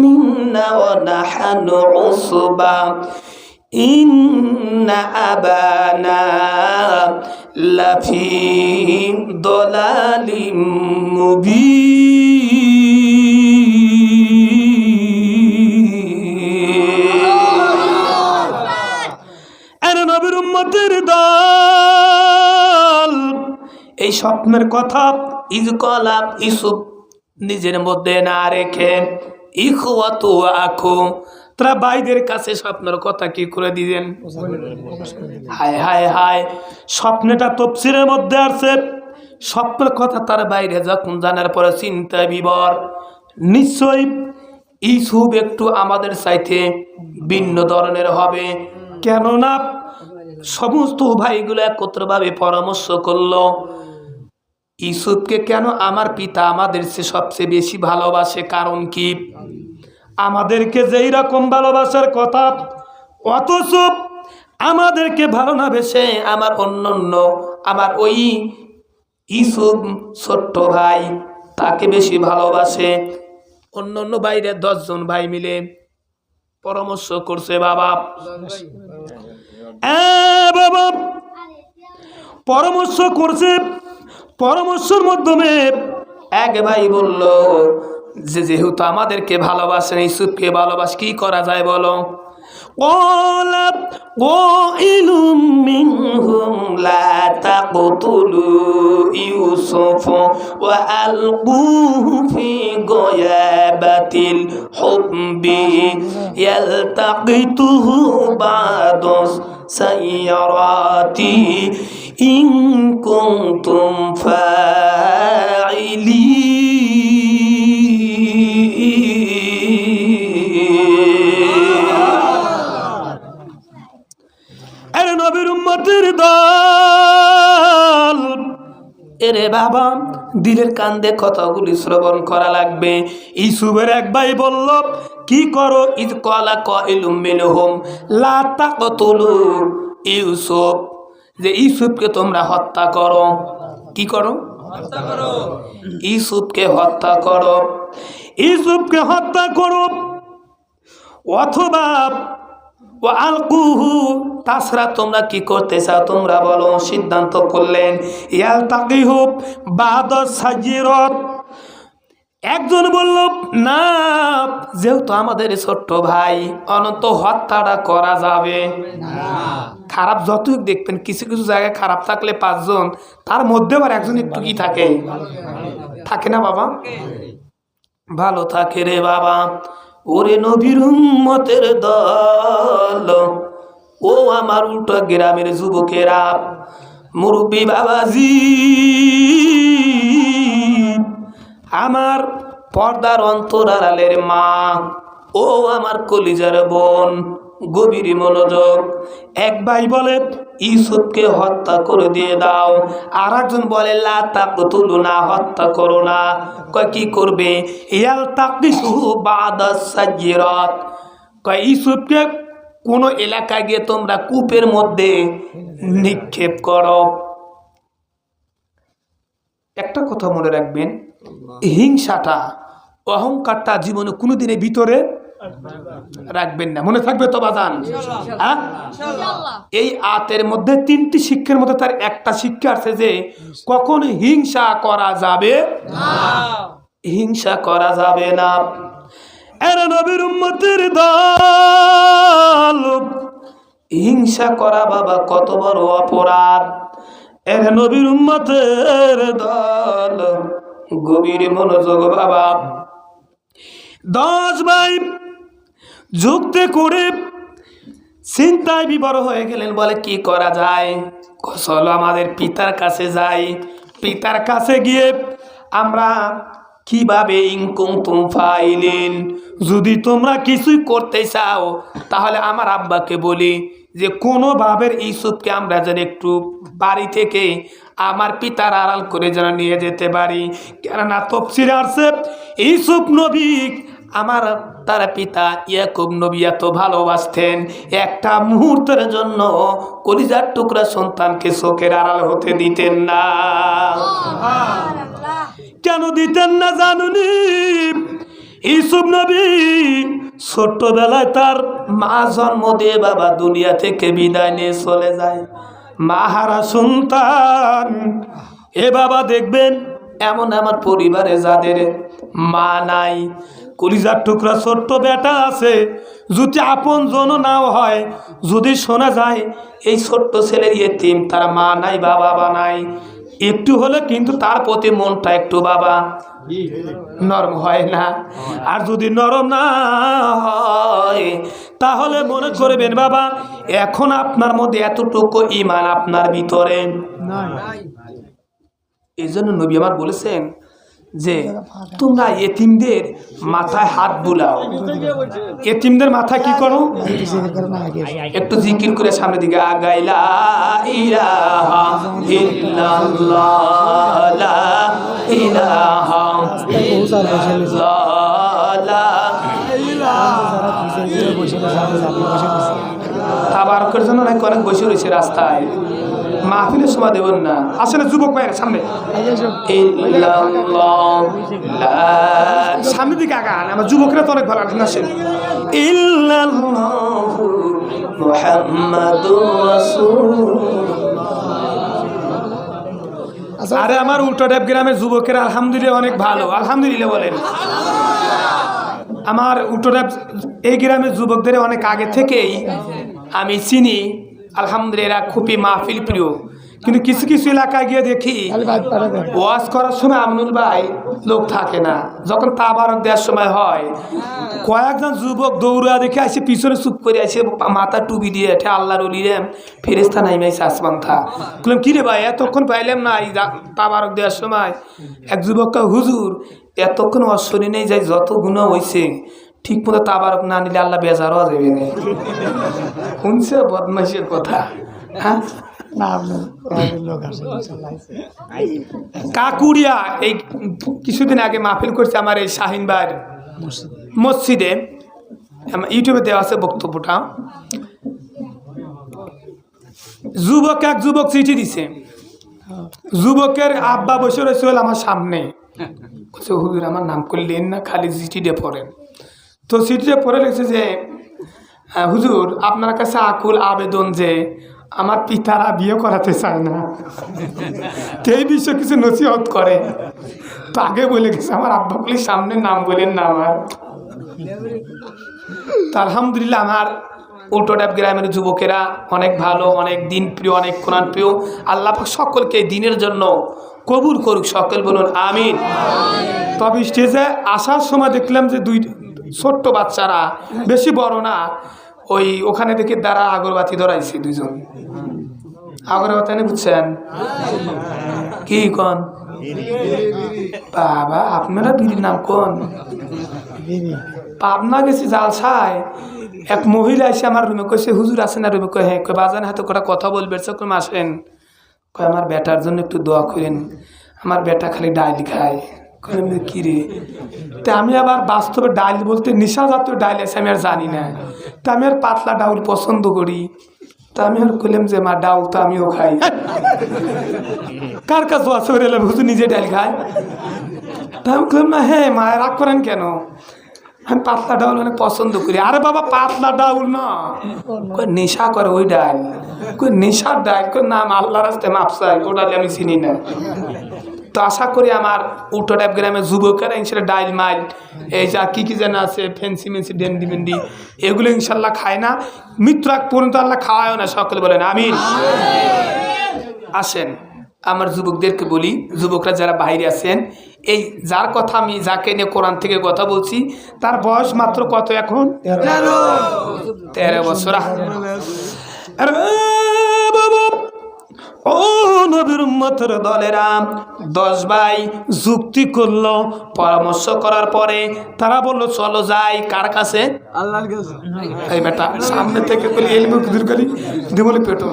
A: মিন্না ওয়া নাহনু উসবা ইন্না আবানা লাফি দালালিম মুবিন। এর নবীর উম্মতের দল, এই স্বপ্নের কথা ইজ ক্বালা ইউসুফ নিজের মধ্যে না রেখে ইখওয়াতু আখু তারা ভাইদের কাছে স্বপ্নের কথা কি করে দিলেন? হায় হায় হায়, স্বপ্নটা তফসিরের মধ্যে আসছে। স্বপ্নের কথা তার বাইরে যখন জানার পরে চিন্তা বিবর, নিশ্চয়ই ইউসুফ একটু আমাদের চাইতে ভিন্ন ধরনের হবে। কেননা সমস্ত ভাইগুলো একত্রভাবে পরামর্শ করলো, ইউসুফকে কেন আমার পিতা আমাদের চেয়ে সবচেয়ে বেশি ভালোবাসে? কারণ কি? আমাদেরকে যেই রকম ভালোবাসার কথা, অথচ আমাদেরকে ভালো না বেশে আমার অন্য আমার ওই ইউসুফ ছোট্ট ভাই তাকে বেশি ভালোবাসে। অন্য বাইরে 10 জন ভাই মিলে পরামর্শ করছে। বাবা বাবা পরামর্শ করছে। পরামর্শের মাধ্যমে এক ভাই বলল যে যেহেতু আমাদেরকে ভালোবাসেন, ইউসুফকে ভালোবাসে, কি করা যায় বলো? ক্বালা কাইলুম মিনহুম লা তাকতুলু ইউসুফ ওয়া আলকুহু ফি গায়াবাতিল হুব্বি ইয়ালতাকিতুহু বা'দুস সাইয়ারাতি ইন কুনতুম ফাইলিন। নবীর উম্মতের দল, এরে বাবা দিলের কান্দে কথাগুলি শ্রবণ করা লাগবে। ইউসুফের এক ভাই বলল, কি করো? ইদ ক্বালা কাইলুম মিনহুম লা তাকতুলু ইউসুফ, যে ইউসুফকে তোমরা হত্যা করো। কি করো? হত্যা করো। ইউসুফকে হত্যা করো, ইউসুফকে হত্যা করো, অথবা ওয়া আলকুহু, তাছাড়া তোমরা কি করতে চাও তোমরা বলো। সিদ্ধান্ত করলেন ইয়ালতাকিহু বা'দাস সাজিরাত। একজন বলল, না, যেহেতু আমাদের ছোট্ট ভাই, অনন্ত হত্যাটা করা যাবে না। খারাপ যতই দেখবেন, কিছু কিছু জায়গায় খারাপ থাকলে 5 জন, তার মধ্যে আবার একজন একটু কি থাকে, থাকে না বাবা? ভালো থাকে রে বাবা। ওরে নবীর উম্মতের দল, ও আমার উল্টো গ্রামের যুবকেরা, মুরব্বী বাবাজি, আমার পর্দার অন্তরালের মা, ও আমার কলিজার বোন, গভীর মনোযোগ। এক ভাই বলে ইউসুফকে হত্যা করে দিয়ে দাও, আর একজন বলে লা তাকতুলু, না, হত্যা করো না। কয় কি করবে? ইয়ালতাকিসুহু বা'দাস সাজিরাত, কয় ইউসুফকে কোন এলাকায় গিয়ে তোমরা কূপের মধ্যে নিক্ষেপ করো। একটা কথা মনে রাখবেন, হিংসাটা, অহংকারটা জীবনে কোনোদিনের ভিতরে রাখবেন না। মনে থাকবে তো বাজান? এই আয়াতের মধ্যে 3টি শিক্ষার মধ্যে তার একটা শিক্ষা আছে যে কখনো হিংসা করা যাবে না, হিংসা করা যাবে না। এরা নবীর উম্মতের দল, হিংসা করা বাবা কত বড় অপরাধ। এরা নবীর উম্মতের দল, গভীর মনোযোগ বাবা। 10 ভাই যুক্তি করে চিন্তায় বিবর হয়ে গেলেন। বলে কি করা যায়? চলো আমাদের পিতার কাছে যাই। পিতার কাছে গিয়ে আমরা কিভাবে ইনকুনতুম ফাইলিন, যদি তোমরা কিছুই করতে চাও তাহলে আমার আব্বাকে বলি যে কোনোভাবে ইউসুফকে আমরা যেন একটু বাড়ি থেকে আমার পিতার আড়াল করে যেন নিয়ে যেতে পারি। কেননা তফসিরে আসছে ইউসুফ নবী আমার তার পিতা ইয়াকুব নবী এত ভালোবাসতেন, একটা মুহূর্তের জন্য কলিজার টুকরা সন্তানকে চোখের আড়াল হতে দিতেন না। কেন দিতেন না জানুনি? ইউসুফ নবী ছোট্টবেলায় তার মা জন্ম দিয়ে বাবা দুনিয়া থেকে বিদায় নিয়ে চলে যায়। মা হারা সন্তান। এ বাবা দেখবেন এমন আমার পরিবারে যাদের মা নাই, কলিজার টুকরা ছোট্ট বেটা আছে, যদি আপন জন নাও হয়, যদি শোনা যায় এই ছোট্ট ছেলের ইয়েতিম, তার মা নাই বাবা নাই, একটু হলে কিন্তু তার প্রতি মনটা একটু বাবা নরম হয় না। আর যদি নরম না হয় তাহলে মনে করবেন বাবা এখন আপনার মধ্যে এতটুকু ঈমান আপনার ভিতরে নাই। এই জন্য নবী আমার বলেছেন যে তোমরা এতিমদের মাথায় হাত বুলাও। এতিমদের মাথায় কি করো? একটু জিকির করে সামনের দিকে আগাইলা ইলাহা ইল্লাল্লাহ লা ইলাহা তাবারকের জন্য নাকি অনেক বসে রয়েছে রাস্তায়, মাহফিলের সময় দেবেন না। আসলে যুবক ভাইয়ের সামনে সামনের দিকে আগান, আমার যুবকরা তো অনেক ভালো আছেন। আসেন আরে আমার উল্টোডাব গ্রামের যুবকেরা আলহামদুলিল্লাহ অনেক ভালো, আলহামদুলিল্লাহ বলেন। আমার উল্টোডাব এই গ্রামের যুবকদের অনেক আগে থেকেই আমি চিনি, আলহামদুলিল্লাহ খুবই মাহফিল প্রিয়। কিন্তু কিছু কিছু এলাকায় গিয়ে দেখি ওয়াজ করার সময় আমনুল ভাই লোক থাকে না, যখন তাবারক দেওয়ার সময় হয় কয়েকজন যুবক দৌড়া দেখে আসে, পিছনে চুপ করে আসে, মাথা টুপি দিয়ে এঠে আল্লাহর অলিরাম ফেরেস্তা নাই মাইছে আসমান থা। বললাম কিরে ভাই এতক্ষণ পাইলাম না এই তাবারক দেওয়ার সময়? এক যুবককে হুজুর এতক্ষণ অশ্বনী নেই যাই যত গুণা হয়েছে ঠিক মতো তাবারক না নিলে আল্লাহ বেজার হওয়া যাবে না। শুনছে বদমাইশের কথা। হ্যাঁ কাকুরিয়া এই কিছুদিন আগে মাহফিল করছে আমার এই শাহিন ভাইয়ের মসজিদে, ইউটিউবে দেওয়া আছে বক্তব্যটা। এক যুবক চিঠি দিছে, যুবকের আব্বা বসে রয়েছে আমার সামনে, হুজুর আমার নাম করলেন না, খালি চিঠিটা পড়েন। তো চিঠিটা পড়ে লিখছে যে হুজুর আপনার কাছে আকুল আবেদন যে আমার পিতারা বিয়ে করাতে চায় না, এই বিষয়ে কিছু নসিহত করে। তো আগে বলে গেছে আমার আব্বাগুলির সামনে নাম বলেন না আমার। তো আলহামদুলিল্লাহ আমার উল্টোডাব গ্রামের যুবকেরা অনেক ভালো, অনেক দিন প্রিয়, অনেক কোরআন প্রিয়। আল্লাহ পাক সকলকে দিনের জন্য কবুল করুক, সকল বলুন আমিন। তবে স্টেজে আসার সময় দেখলাম যে দুই ছোট্ট বাচ্চারা, বেশি বড় না, ওই ওখানে দেখে দ্বারা আগরবাতি ধরাইছে দুজন। আগরবাতি না বুঝছেন কি কন? বাবা আপনারা বিড়ির নাম কোন? পাবনা গেছি জালসায়, এক মহিলা এসে আমার রুমে কইছে হুজুর আছেন না? রুমে কয় হ্যাঁ। কয় বাজান হাতে কটা কথা বলবে, সকল আসেন। কয় আমার বেটার জন্য একটু দোয়া করেন, আমার বেটা খালি ডাইল খায়। কি রে? তা আমি আবার বাস্তবে ডাইল বলতে নেশা জাতীয় ডাইল আছে আমি আর জানি না, তা আমি আর পাতলা ডাউল পছন্দ করি। তা আমি আর কইলাম যে মা ডাউল তো আমিও খাই। কার কাছে আছে হুজুর নিজে ডাইল খায়? তা আমি কইলাম না হ্যাঁ মা রাগ করেন কেন, আমি পাতলা ডাউল অনেক পছন্দ করি। আরে বাবা পাতলা ডাউল না, নেশা করে ওই ডাইল, নেশার ডাইল নাম আল্লাহ রাস্তায় মাপসাই, ও ডাইল আমি চিনি না। তো আশা করি আমার উল্টোডাব গ্রামের যুবকেরা ইনশাল্লাহ ডাইল মাইল এই যা কি যেন আছে ফেন্সি মেন্সি ডেন্ডি মেন্ডি এগুলো ইনশাল্লাহ খায় না, মৃত্যু আগ পর্যন্ত আল্লাহ খাওয়ায়ও না, সকলে বলেন আমিন। আসেন আমার যুবকদেরকে বলি, যুবকরা যারা বাইরে আছেন, এই যার কথা আমি যাকে নিয়ে কোরআন থেকে কথা বলছি তার বয়স মাত্র কত এখন? 13 বছর। ও নবীর উম্মতের দলেরা 10 ভাই যুক্তি করলো, পরামর্শ করার পরে তারা বললো চলো যাই কার কাছে? আল্লাহর কাছে। এই বেটা সামনে থেকে বলি এলমু দূর করি দিয়ে বলি পেটো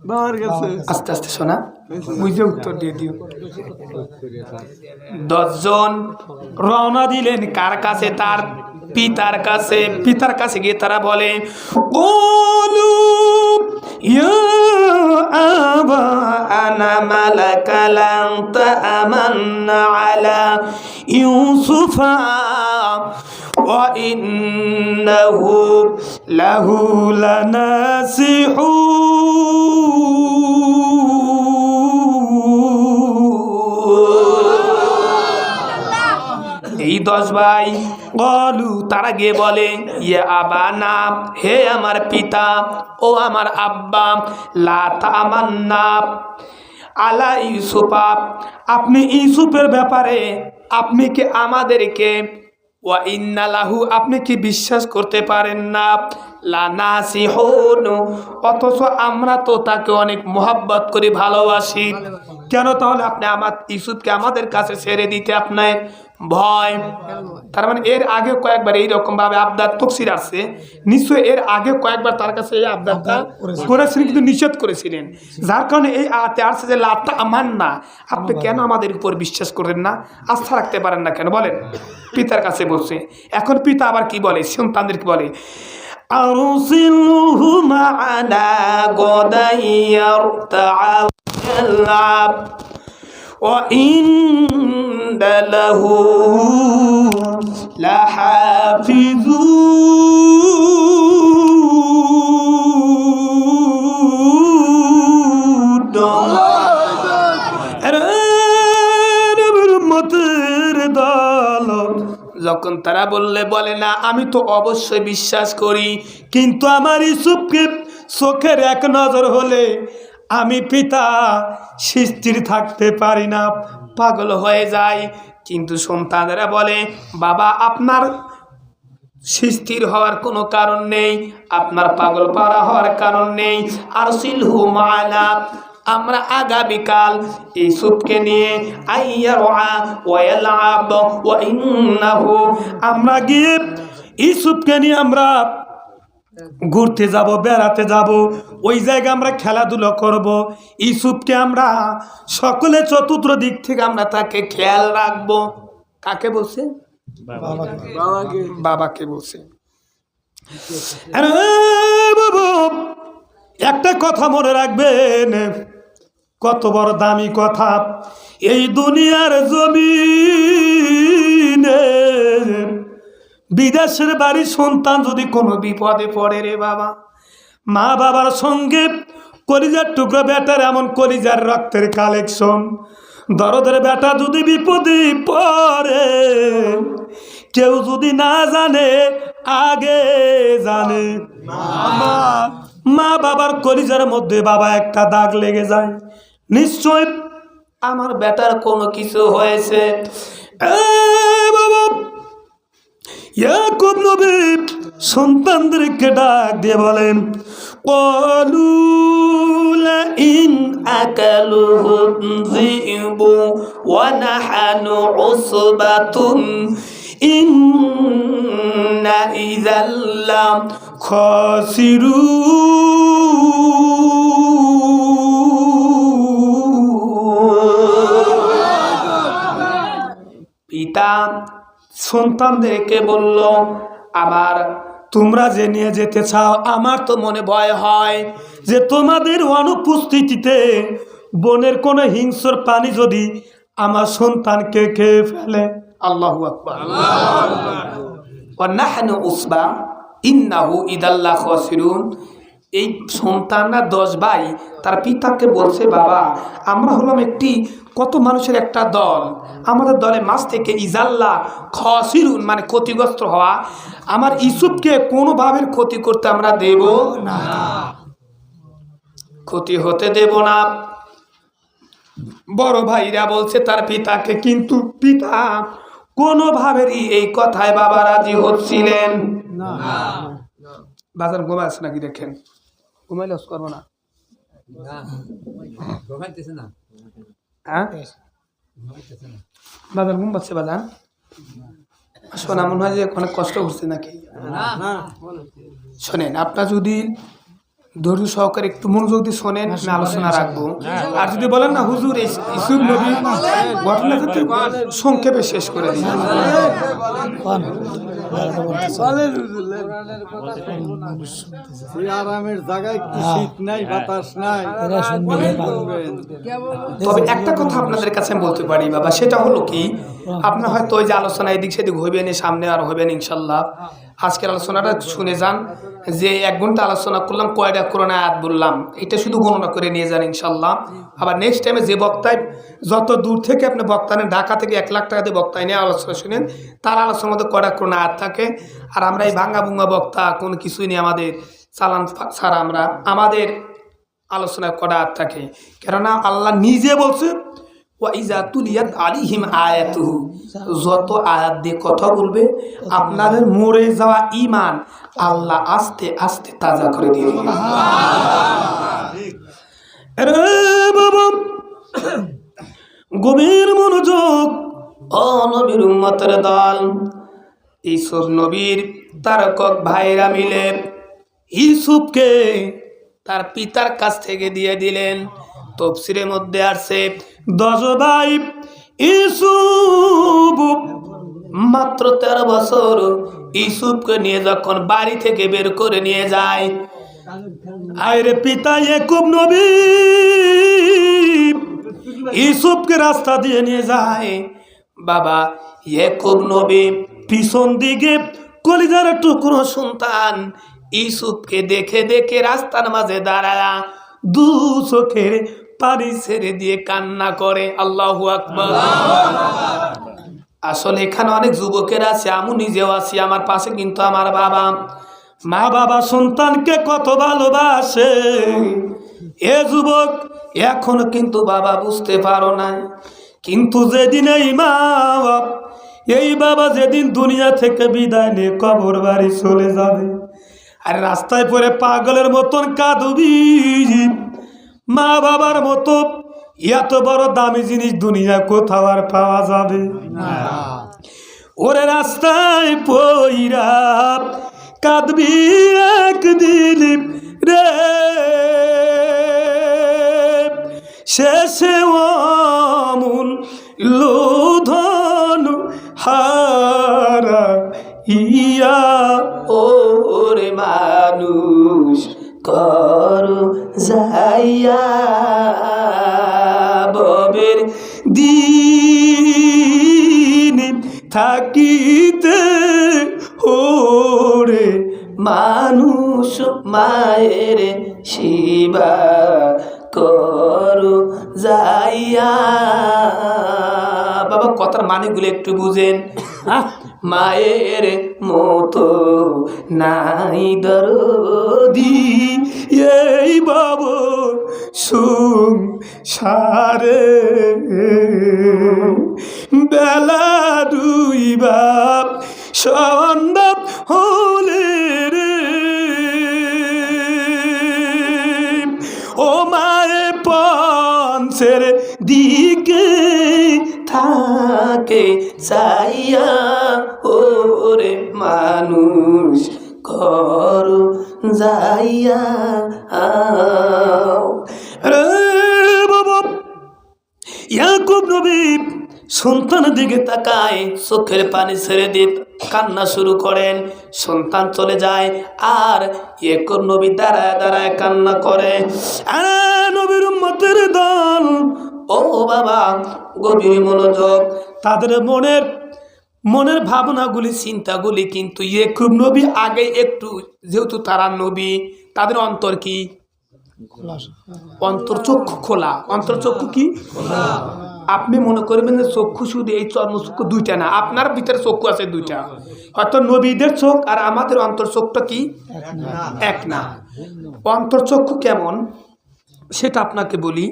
B: বাবার কাছে
A: আস্তে আস্তে শোনা, বুঝে উত্তর দিয়ে দিও। 10 জন রওনা দিলেন কার কাছে? তার পিতার কাছে। পিতার কাছে গিয়ে তারা বলে, কুলু ইয়া আবা আনা মালাকা লান তা'মান্না আলা ইউসুফা ওয়া ইন্নাহু লাহু লানাসিহুন। এই 10 ভাই বলু, তারা গিয়ে বলে, ইয়া আবানা, হে আমার পিতা, ও আমার আব্বা, লা তামান্না আলা ইউসুফা, আপনি ইউসুফের ব্যাপারে আপনি কি আমাদেরকে, ওয়া ইন্না লাহু, আপনি কি বিশ্বাস করতে পারেন না, লানাসিহুন, অথচ আমরা তো তাকে অনেক মোহাব্বত করি, ভালোবাসি। কেন তাহলে আপনি আমার ইউসুফকে আমাদের কাছে ছেড়ে দিতে আপনার ভয়? তার মানে এর আগে কয়েকবার এইরকম ভাবে আবদার তফসির আসছে, নিশ্চয়ই এর আগে কয়েকবার তার কাছে এই আবদারটা করেছিলেন, কিন্তু নিষেধ করেছিলেন। যার কারণে এই আয়াতে আসছে যে লা তা'মান্না, আপনি কেন আমাদের উপর বিশ্বাস করেন না, আস্থা রাখতে পারেন না কেন বলেন? পিতার কাছে বলছে। এখন পিতা আবার কি বলে, সন্তানদেরকে বলে, আরসিলহু মা'ানা গাদান ইয়ারতা'a ওয়ায়াল'আব ওয়া ইন্না লাহু লাহাফিজুন। যখন তারা বলে না, আমি তো অবশ্যই বিশ্বাস করি, কিন্তু আমার ইউসুফকে চোখের এক নজর হলে আমি পিতা স্থির থাকতে পারি না, পাগল হয়ে যায়। কিন্তু সন্তানেরা বলে, বাবা আপনার স্থির হওয়ার কোনো কারণ নেই, আপনার পাগল পারা হওয়ার কারণ নেই। আরসিলহু মা'ানা, আমরা আগামীকাল ইউসুফকে নিয়ে আইয়ারআ ওয়া ইয়ালআব ওয়া ইন্নাহু, আমরা গিয়ে ইউসুফকে নিয়ে আমরা ঘুরতে যাব, বেড়াতে যাব, ওই জায়গায় আমরা খেলাধুলা করব। ইউসুফকে আমরা সকলে চতুর্থ দিক থেকে আমরা তাকে খেয়াল রাখবো। কাকে বলছে? বাবাকে বলছে। আরে বাবা, একটা কথা মনে রাখবেন, কত বড় দামি কথা। এই দুনিয়ার জমিনে বিদেশের বাড়ি সন্তান যদি কোনো বিপদে পড়ে রে বাবা, মা বাবার সঙ্গে কলিজার টুকরো বেটার, এমন কলিজার রক্তের কালেকশন, দরদের বেটা যদি বিপদে পড়ে, কেউ যদি না জানে আগে জানে, মা বাবার কলিজার মধ্যে বাবা একটা দাগ লেগে যায়, নিশ্চয় আমার বেটার কোনো কিছু হয়েছে। বাবা, ইয়াকুব নবী সন্তানদেরকে ডাক দিয়ে বলেন, ক্বালু লাইন আকালুহু যিবু ওয়া নাহানু উসবাতুন ইন্না ইযাল খাসিরুন। পিতা সন্তানদেরকে বলল, আবার তোমরা যে নিয়ে যেতে চাও, আমার তো মনে ভয় হয় যে তোমাদের অনুপস্থিতিতে বনের কোনো হিংস্র প্রাণী যদি আমার সন্তানকে খেয়ে ফেলে। আল্লাহু আকবার। ওয়া নাহনু উসবা ইন্নাহু ইযাল খাসিরুন। এই সন্তানরা 10 ভাই তার পিতাকে বলছে, বাবা আমরা হলাম একটি কত মানুষের একটা দল, আমাদের দলের মাঝ থেকে ইজাল্লা খাসিরুন মানে ক্ষতিগ্রস্ত হওয়া, আমার ইউসুফকে কোনোভাবে ক্ষতি করতে আমরা দেব না, ক্ষতি হতে দেব না। বড় ভাইরা বলছে তার পিতাকে, কিন্তু পিতা কোনোভাবেই এই কথায় বাবা রাজি হচ্ছিলেন না। বাজার ঘুমা আছে নাকি দেখেন, ঘুমাইলে করবো না, হ্যাঁ বাজার ঘুম পাচ্ছে, বাজার শোনা মনে হয় যে অনেক কষ্ট হচ্ছে নাকি? শোনেন, আপনার যদি ধৈর্য সহকারে একটু মনোযোগ দিয়ে শোনেন, আমি আলোচনা রাখবো। আর যদি বলেন না হুজুর ইসুফ নবী ঘটনা ক্ষেত্রে সংক্ষেপে শেষ করে দিন।
B: আরামের জায়গায় কি শীত নাই, বাতাস নাই।
A: তবে একটা কথা আপনাদের কাছে আমি বলতে পারি বাবা, সেটা হলো কি, আপনার হয়তো ওই যে আলোচনা এদিক সেদিক হইবেন, সামনে আর হইবেন ইনশাল্লাহ। আজকের আলোচনাটা শুনে যান, যে 1 ঘন্টা আলোচনা করলাম, কয়টা কোরআন আয়াত বললাম, এটা শুধু গণনা করে নিয়ে যান ইনশাল্লাহ। আবার নেক্সট টাইমে যে বক্তায় যত দূর থেকে আপনি বক্তা নেন, ঢাকা থেকে 1 লাখ টাকা দিয়ে বক্তায় নিয়ে আলোচনা শুনেন, তার আলোচনার মধ্যে কয়টা কোরআন আয়াত থাকে। আর আমরা এই ভাঙ্গা ভুঙ্গা বক্তা কোনো কিছুই নেই, আমাদের চালান ছাড়া আমরা আমাদের আলোচনায় করা আয়াত থাকে। কেননা আল্লাহ নিজে বলছে ওয়াইজা তুলিয়াত আলিহিম আয়াতুহু, যত আয়াত দিয়ে কথা বলবে আপনাদের মরে যাওয়া ঈমান আল্লাহ আস্তে আস্তে তাজা করে দিয়ে দিবে। আরে বাবা, গভীর মনোযোগ। ও নবীর উম্মতের দল, ইউসুফ নবীর তারকক ভাইরা মিলে ইউসুফকে তার পিতার কাছ থেকে দিয়ে দিলেন। তাফসীরের মধ্যে আছে 10 ভাই ইউসুফ মাত্র 13 বছর ইউসুফকে নিয়ে যখন বাড়ি থেকে বের করে নিয়ে যায়, আরে পিতা ইয়াকুব নবী ইউসুফকে রাস্তা দিয়ে নিয়ে যায়। বাবা ইয়াকুব নবী পিছন দিকে কলিজার টুকরো সন্তান ইউসুফকে দেখে দেখে রাস্তার মাঝে দাঁড়ায়া 2 চোখের পানি ছেড়ে দিয়ে কান্না করে। আল্লাহু আকবার। আসলে এখানে অনেক যুবকের আছে, আমি নিজেও আছি, আমার পাশে কিন্তু আমার বাবা। মা বাবা সন্তানকে কত ভালোবাসে, এ যুবক এখনো কিন্তু বাবা বুঝতে পারো না। কিন্তু যেদিন এই বাবা যেদিন দুনিয়া থেকে বিদায় নিয়ে কবর বাড়ি চলে যাবে, আর রাস্তায় পড়ে পাগলের মতন কাঁদবি, মা বাবার মতো এত বড় দামি জিনিস দুনিয়া কোথাও আর পাওয়া যাবে না। ওরে রাস্তায় পইরা কাঁদবি একদিন রে, শেষে অমূল লোধন হারা ইয়া। ওরে মানুষ করো যাইয়া ববের দিন থাকিতে, ওরে মানুষ মায়ের সেবা করো যাইয়া। বাবা কথার মানেগুলো একটু বুঝেন। মায়ের মতো নাই দরদি এই বাবু সংসারে, বেলা 2 বাপ সন্ধ্যা হলে রে, ও মায়ে পঞ্চের দিকে থাকে চাইয়া, ওরে মানুষ করো যাইয়া। রে বাবা, ইয়াকুব নবী সন্তানের দিকে তাকায়, চোখের পানি ছেড়ে দিয়ে কান্না শুরু করেন। সন্তান চলে যায় আর ইয়াকুব নবী দাঁড়ায় দাঁড়ায় কান্না করে। নবীর উম্মতের দল, ও বাবা গভীর মনোযোগ। তাদের মনের ভাবনাগুলি চিন্তাগুলি কিন্তু ইয়াকুব নবী আগে একটু, যেহেতু তারা নবী, তাদের অন্তর কি অন্তর্চক্ষু খোলা। অন্তর্চক্ষু কি? আপনি মনে করবেন যে চক্ষু শুধু এই চর্মচক্ষু 2টা না, আপনার ভিতরে চক্ষু আছে 2টা। হয়তো নবীদের চোখ আর আমাদের অন্তর্চক্ষুটা কি এক না। অন্তর্চক্ষু কেমন সেটা আপনাকে বলি।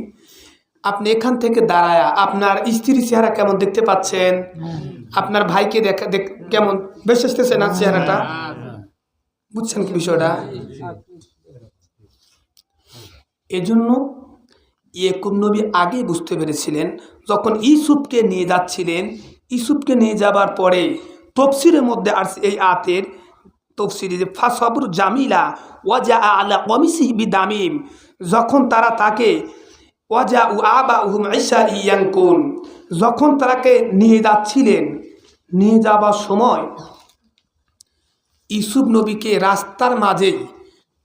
A: আপনি এখান থেকে দাঁড়ায়া আপনার স্ত্রীর চেহারা কেমন দেখতে পাচ্ছেন, আপনার ভাইকে কেমন বেশ আসতেছে না চেহারাটা, বুঝছেন কি বিষয়টা? এজন্য ইয়াকুব নবী আগে বুঝতে পেরেছিলেন, যখন ইউসুফকে নিয়ে যাচ্ছিলেন, ইউসুফকে নিয়ে যাবার পরে তফসিরের মধ্যে আর এই আতের তফসিরে যে ফাসাবুর জামিলা ওয়াজা আলা কমিসিহি বিদামিম, যখন তারা তাকে ওয়াজা উ আবা উহুম ঈসা ইয়ানকুন, যখন তারাকে নিয়ে যাচ্ছিলেন, নিয়ে যাবার সময় ইউসুফ নবীকে রাস্তার মাঝে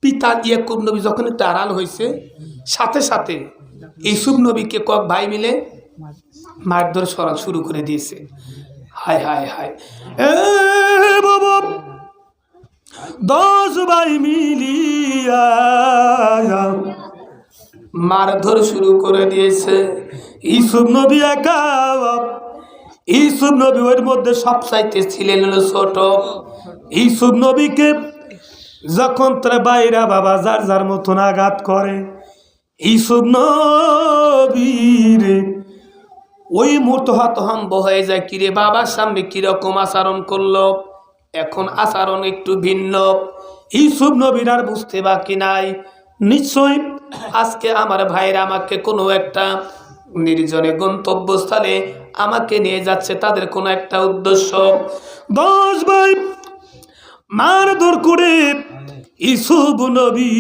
A: পিতা ইয়াকুব নবী যখন একটু আড়াল হয়েছে, সাথে সাথে ইউসুফ নবীকে কক ভাই মিলে মারধর সরা শুরু করে দিয়েছে। হায় হায় হায়, এ বাবা 10 ভাই মিলিয়া মারধর শুরু করে দিয়েছে। ইউসুফ নবী একা, ইউসুফ নবী ওর মধ্যে সবচাইতে ছিলেন হলো ছোট। ইউসুফ নবীকে যখন তার বাইরা বাবা যার যার মতন আঘাত করে, ইউসুফ নবীর ওই মুহূর্ত হতভম্ব হয়ে যায়, কিরে বাবার সামনে কিরকম আচরণ করলো, এখন আচরণ একটু ভিন্ন। ইউসুফ নবীর আর বুঝতে বাকি নাই, নিশ্চয়ই আজকে আমার ভাইরা আমাকে কোনো একটা নির্জনে গন্তব্যস্থলে আমাকে নিয়ে যাচ্ছে, তাদের কোনো একটা উদ্দেশ্য। 10 ভাই মারধর করে ইউসুফ নবী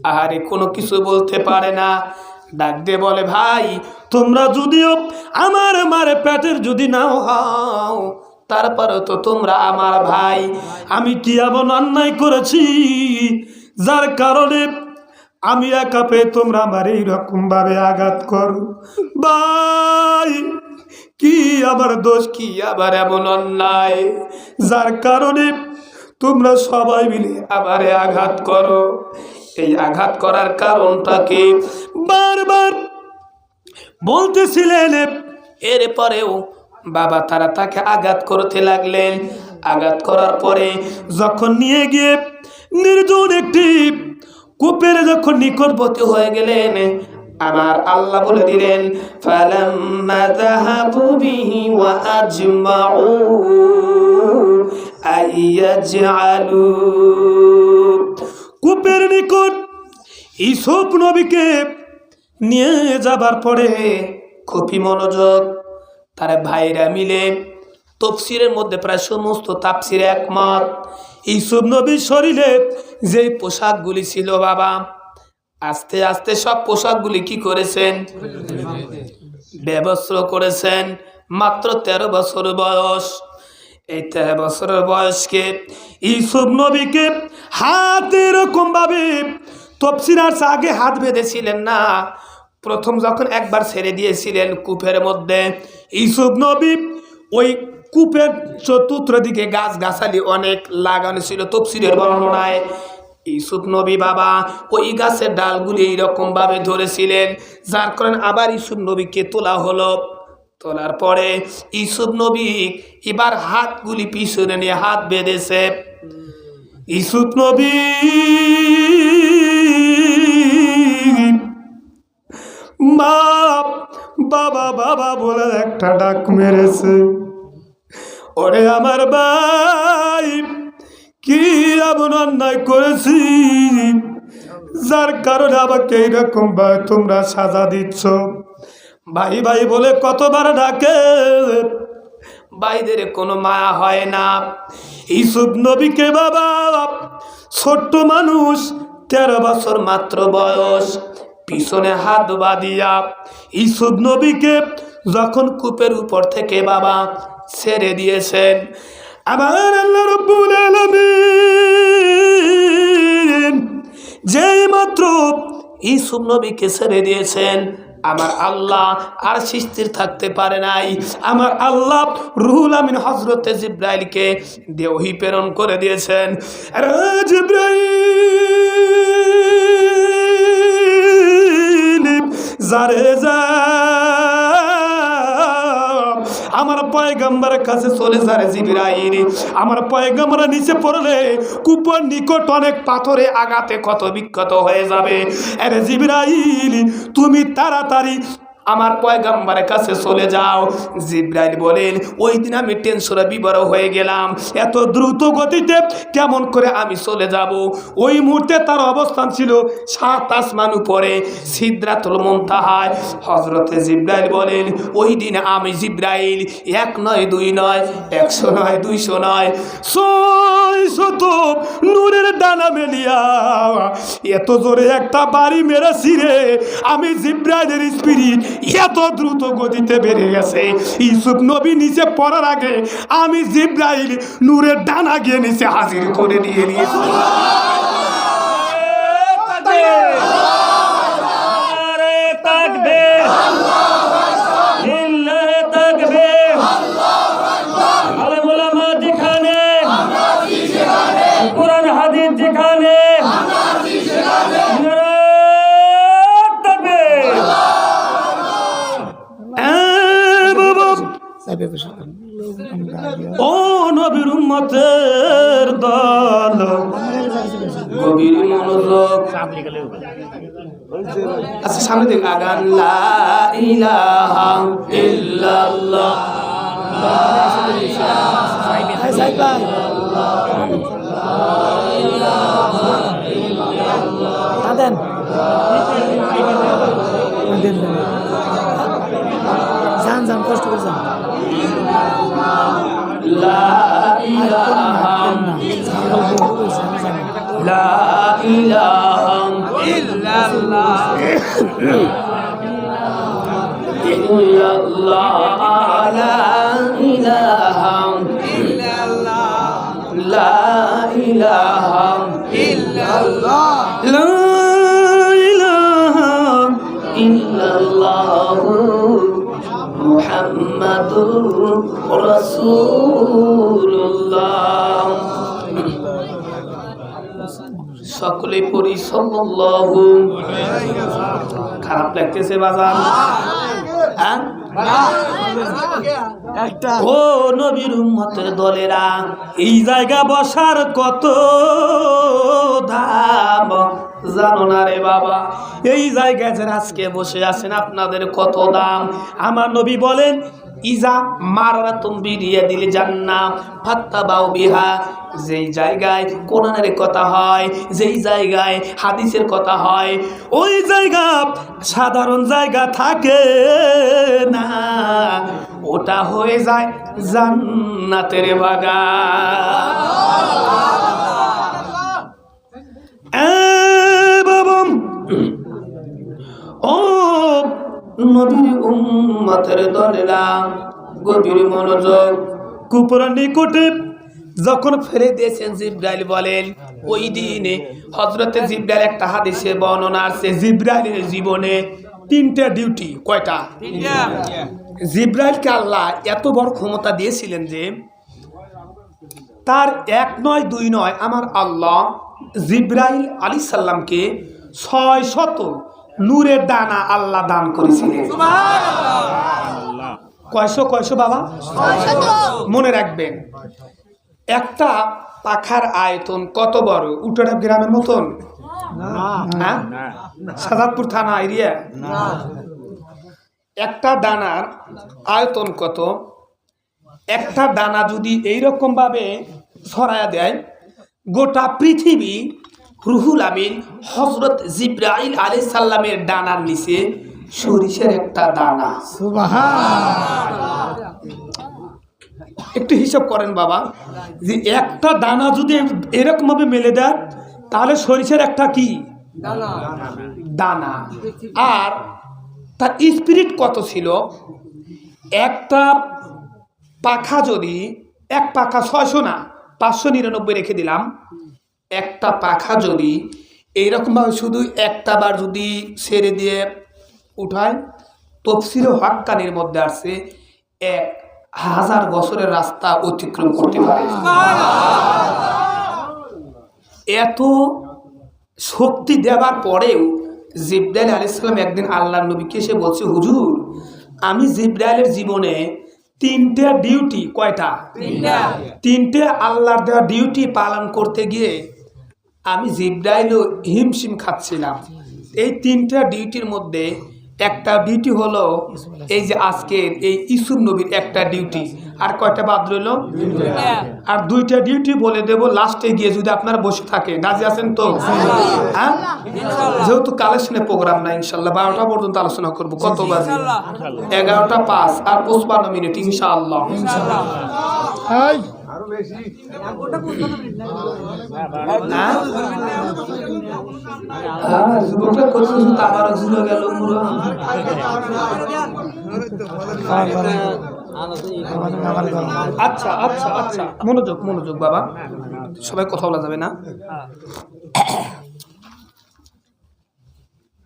A: আহারে কোনো কিছু বলতে পারে না, ডাক দিয়ে বলে, ভাই তোমরা যদিও আমার মারে পেটের যদি নাও হও, তারপরেও তো তোমরা আমার ভাই। আমি কি এমন অন্যায় করেছি যার কারণে আমি একা পেয়ে তোমরা আমার এইরকম ভাবে আঘাত করো? ভাই কি আমার দোষ, কি আবার এমন অন্যায় যার কারণে তোমরা সবাই মিলে আমারে আঘাত করো? এই আঘাত করার কারণটা কি বারবার বলতেছিলেন। এরপরেও বাবা তারা তাকে আঘাত করতে লাগলেন। আঘাত করার পরে যখন নিয়ে গিয়ে নির্জন একটি কূপের যখন নিকটবর্তী হয়ে গেলেন, আমার আল্লাহ বলে দিলেন, ফালাম্মা যাহাবু বিহি ওয়া আজমাউ আইয়াজআলু, কূপের নিকট ইউসুফ নবীকে নিয়ে যাবার পরে খুবই মনোযোগ, তারা ভাইরা মিলে তফসিরের মধ্যে প্রায় সমস্ত তাফসিরে একমত, ইউসুফ নবীর শরীরে যে পোশাকগুলি ছিল বাবা, আস্তে আস্তে সব পোশাকগুলি কি করেছেন, ব্যবস্ত্র করেছেন। মাত্র 13 বছর বয়স। এই 13 বছরের বয়সকে ইউসুফ নবীকে হাত এরকম ভাবে তফসির আর আগে হাত বেঁধেছিলেন না, প্রথম যখন একবার ছেড়ে দিয়েছিলেন কূপের মধ্যে, ইউসুফ নবী ওই কূপের চতুর্থ দিকে গাছ গাছালি অনেক লাগানো ছিল তফসিরের বর্ণনায়। ইউসুফ নবী বাবা ওই গাছের ডালগুলি এইরকম ভাবে ধরেছিলেন, যার কারণে আবার ইউসুফ নবীকে তোলা হলো। তোলার পরে ইউসুফ নবী এবার হাতগুলি পিছনে নিয়ে হাত বেঁধেছে। ইউসুফ নবী বাবা বাবা বলে একটা ডাক মেরেছে। ওরে আমার ভাই কি এমন অন্যায় করেছি যার কারণে আমাকে এইরকম ভাই তোমরা সাজা দিচ্ছ? ভাই ভাই বলে কতবার ডাকে, ভাইদের কোনো মায়া হয় না। ইউসুফ নবীকে বাবা ছোট্ট মানুষ, 13 বছর মাত্র বয়স, পিছনে হাত বাঁধিয়া ইউসুফ নবীকে যখন কূপের উপর থেকে বাবা ছেড়ে দিয়েছেন, আমার আল্লাহ রাব্বুল আলামিন যেই মাত্র ইউসুফ নবীকে ছেড়ে দিয়েছেন, আমার আল্লাহ আর স্থির থাকতে পারে নাই। আমার আল্লাহ রুহুল আমিন হযরতে জিবরাইলকে ওহী প্রেরণ করে দিয়েছেন। জিবরাইল যারে যা আমার পয়গম্বরের কাছে চলে যারে জিবরাইল, আমার পয়গম্বর নিচে পড়লে কূপের নিকট অনেক পাথরে আঘাতে ক্ষত বিক্ষত হয়ে যাবে। আরে জিবরাইল তুমি তাড়াতাড়ি আমার পয়গম্বরের কাছে চলে যাও। জিবরাইল বলেন ওই দিন আমি টেনশনে বিবর হয়ে গেলাম, এত দ্রুত গতিতে কেমন করে আমি চলে যাব। ওই মুহূর্তে তার অবস্থান ছিল 7 আসমান উপরে সিদরাতুল মুনতাহায়। হযরতে জিবরাইল বলেন ওই দিন আমি জিবরাইল 1 নয় 2 নয় 100 নয় 200 নয় 600 নূরের ডানা মেলিয়া এত জোরে একটা বাড়ি মেরেছি রে, আমি জিবরাইলের স্পিরিট এত দ্রুত গতিতে বেড়ে গেছে। ইউসুফ নবী নিচে পড়ার আগে আমি জিবরাইল নূরের ডানা গিয়ে নিচে হাজির করে দিয়ে নিয়েছি। ও নবীর উম্মতের দল, গভীর মনোযোগ। আচ্ছা সামনে দিক আগান। লা ইলাহা ইল্লাল্লাহ
C: যান কষ্ট করে যান।
A: লা ইলাহা লা ইলাহা ইল্লাল্লাহ ইল্লাল্লাহ লা ইলাহা ইল্লাল্লাহ লা ইলাহা ইল্লাল্লাহ লা ইলাহা ইল্লাল্লাহ মুহাম্মাদুর রাসূলুল্লাহ। সকলে পড়ি সাল্লাল্লাহু। খারাপ লাগতেছে বাজার? ও নবীর উম্মতের দলেরা, এই জায়গা বসার কত দাম জানো না রে বাবা? এই জায়গায় যারা আজকে বসে আছেন আপনাদের কত দাম। আমার নবী বলেন ইজা মারাতুম বিরিয়াদিল জান্নাহ ফাত্তাবাউ বিহা, যেই জায়গায় কোরআনের কথা হয়, যেই জায়গায় হাদিসের কথা হয়, ওই জায়গা সাধারণ জায়গা থাকে না, ওটা হয়ে যায় জান্নাতের বাগান। ও নবীর উম্মতের দলেরা, গভীর মনোযোগ। কুপুরের নিকটে যখন ফেলে দিয়েছেন জিবরাইল বলেন ওই দিনে হযরতে জিবরাইল একটা হাদিসে বর্ণনা আছে জিবরাইলের জীবনে 3টা ডিউটি। কয়টা? 3টা। জিবরাইলকে আল্লাহ এত বড় ক্ষমতা দিয়েছিলেন যে তার 1 নয় 2 নয় আমার আল্লাহ জিবরাইল আলাইহিস সালামকে 600 নূরের দানা আল্লাহ দান করেছিলেন। কয়শো বাবা? মনে রাখবেন, একটা পাখার আয়তন কত বড়? উত্তরা গ্রামের মতন? সাজাদপুর থানা এরিয়া? একটা দানার আয়তন কত? একটা দানা যদি এইরকম ভাবে ছড়ায়া দেয়, গোটা পৃথিবী রুহুল আমিন হযরত জিবরাইল আলাইহিস সালামের ডানার নিচে সরিষার একটা দানা। একটু হিসাব করেন বাবা, যে একটা দানা যদি এরকম ভাবে মেলে দেয় তাহলে সরিষার একটা কি দানা। আর তার স্পিরিট কত ছিল? একটা পাখা যদি, এক পাখা 600 না 599 রেখে দিলাম, একটা পাখা যদি এইরকমভাবে শুধু একটা বার যদি ছেড়ে দিয়ে উঠায়, তফসিরে হাক্কানির মধ্যে আসছে 1000 বছরের রাস্তা অতিক্রম করতে পারে। এত শক্তি দেওয়ার পরেও জিবরাইল আলাইহিস সালাম একদিন আল্লাহর নবীকে এসে বলছে, হুজুর আমি জিবরাইলের জীবনে 3টা ডিউটি। কয়টা? 3টে আল্লাহর দেওয়া ডিউটি পালন করতে গিয়ে আমি জিবরাইলও হিমশিম খাচ্ছিলাম। এই 3টা ডিউটির মধ্যে একটা ডিউটি হলো এই যে আজকের এই ইউসুফ নবীর একটা ডিউটি, আর কয়টা বাদ রইল? আর দুইটা ডিউটি বলে দেব লাস্টে গিয়ে, যদি আপনারা বসে থাকে। রাজি আছেন তো? হ্যাঁ, যেহেতু কালেকশনের প্রোগ্রাম না, ইনশাল্লাহ 12টা পর্যন্ত আলোচনা করব। কত বাজে? 11:05 আর 55 মিনিট ইনশাআল্লাহ।
B: এই আরো বেশি
A: যুবকরা করছে তাবারক জুড়ে গেল পুরো। আচ্ছা আচ্ছা আচ্ছা, মনোযোগ মনোযোগ বাবা, সবাই কথা বলা যাবে না।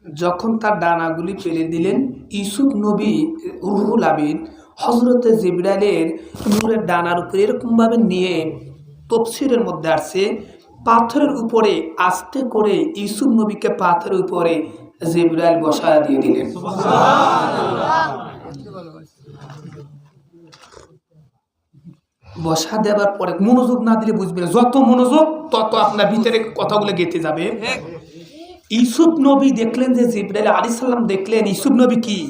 A: যখন তার ডানাগুলি ফেলে দিলেন, ইউসুফ নবী রুহুল আমিন হযরতে জিবরাইলের নূরের ডানার উপরে এরকমভাবে নিয়ে, তাফসীরের মধ্যে আসছে পাথরের উপরে আস্তে করে ইউসুফ নবীকে পাথরের উপরে জিবরাইল বসায় দিয়ে দিলেন। বসা দেওয়ার পরে মনোযোগ না দিলে বুঝবেন, যত মনোযোগ তত আপনার ভিতরে কথাগুলো গেঁথে যাবে। ইউসুফ নবী দেখলেন যে জিবরাইল আলাইহিস সালাম দেখলেন ইউসুফ নবী কি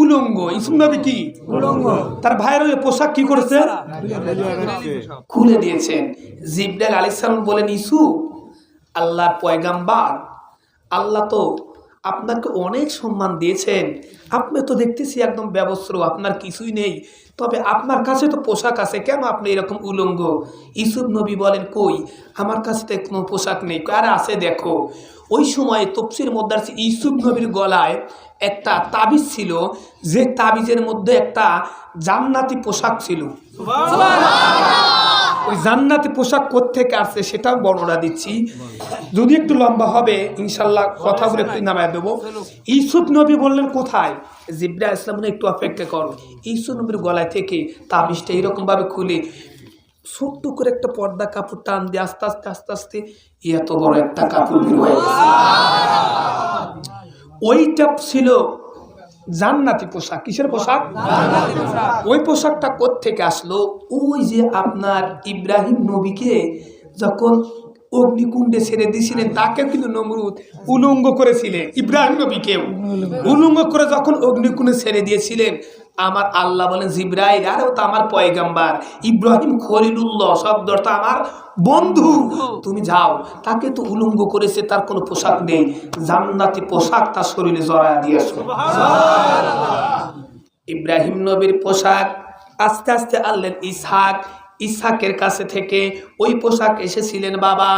A: উলঙ্গ। ইউসুফ নবী কি উলঙ্গ, তার ভাইয়ের ওই পোশাক কি করেছে? খুলে দিয়েছেন। জিবরাইল আলাইহিস সালাম বলেন, ইউসুফ, আল্লাহর পয়গাম্বার, আল্লাহ তো আপনাকে অনেক সম্মান দিয়েছেন, আপনি তো দেখতেছি একদম ব্যবস্ত্র, আপনার কিছুই নেই, তবে আপনার কাছে তো পোশাক আছে, কেন আপনি এরকম উলঙ্গ? ইউসুফ নবী বলেন, কই, আমার কাছে তো কোনো পোশাক নেই। আর আছে, দেখো। ওই সময় তাফসীরের মধ্যে আছে ইউসুফ নবীর গলায় একটা তাবিজ ছিল, যে তাবিজের মধ্যে একটা জান্নাতি পোশাক ছিল। ওই জান্নাতি পোশাক কোত্থেকে আসছে সেটাও বর্ণনা দিচ্ছি, যদি একটু লম্বা হবে ইনশাল্লাহ কথাগুলো একটু নামায় দেবো। ইউসুফ নবী বললেন, কোথায়? জিবরাইল ইসলাম একটু অপেক্ষা করো। ইউসুফ নবীর গলায় থেকে তাবিজটা এরকমভাবে খুলে ছোট্ট করে একটা পর্দা কাপড় টান দিয়ে আস্তে আস্তে আস্তে আস্তে এত বড় একটা কাপড় বের হয়ে গেছে। ওইটা ছিল জান্নাতি পোশাক। কিসের পোশাক? ওই পোশাকটা কোত্থেকে আসলো? ওই যে আপনার ইব্রাহিম নবীকে যখন অগ্নিকুণ্ডে ছেড়ে দিয়েছিলেন, তাকে কিন্তু নমরুদ উলঙ্গ করেছিলেন। ইব্রাহিম নবীকেও উলঙ্গ করে যখন অগ্নিকুণ্ডে ছেড়ে দিয়েছিলেন, আমার আল্লাহ বলেন, জিবরাইল, আরে ও তো আমার পয়গাম্বার ইব্রাহিম খলিলুল্লাহ, শব্দটা আমার বন্ধু, তুমি যাও, তাকে তো উলঙ্গ করেছে, তার কোনো পোশাক নেই, জান্নাতি পোশাক তার শরীরে জড়ায় দিয়েছে। ইব্রাহিম নবীর পোশাক আস্তে আস্তে আনলেন ইসহাক। ইসহাকের কাছে থেকে ওই পোশাক এসেছিলেন বাবা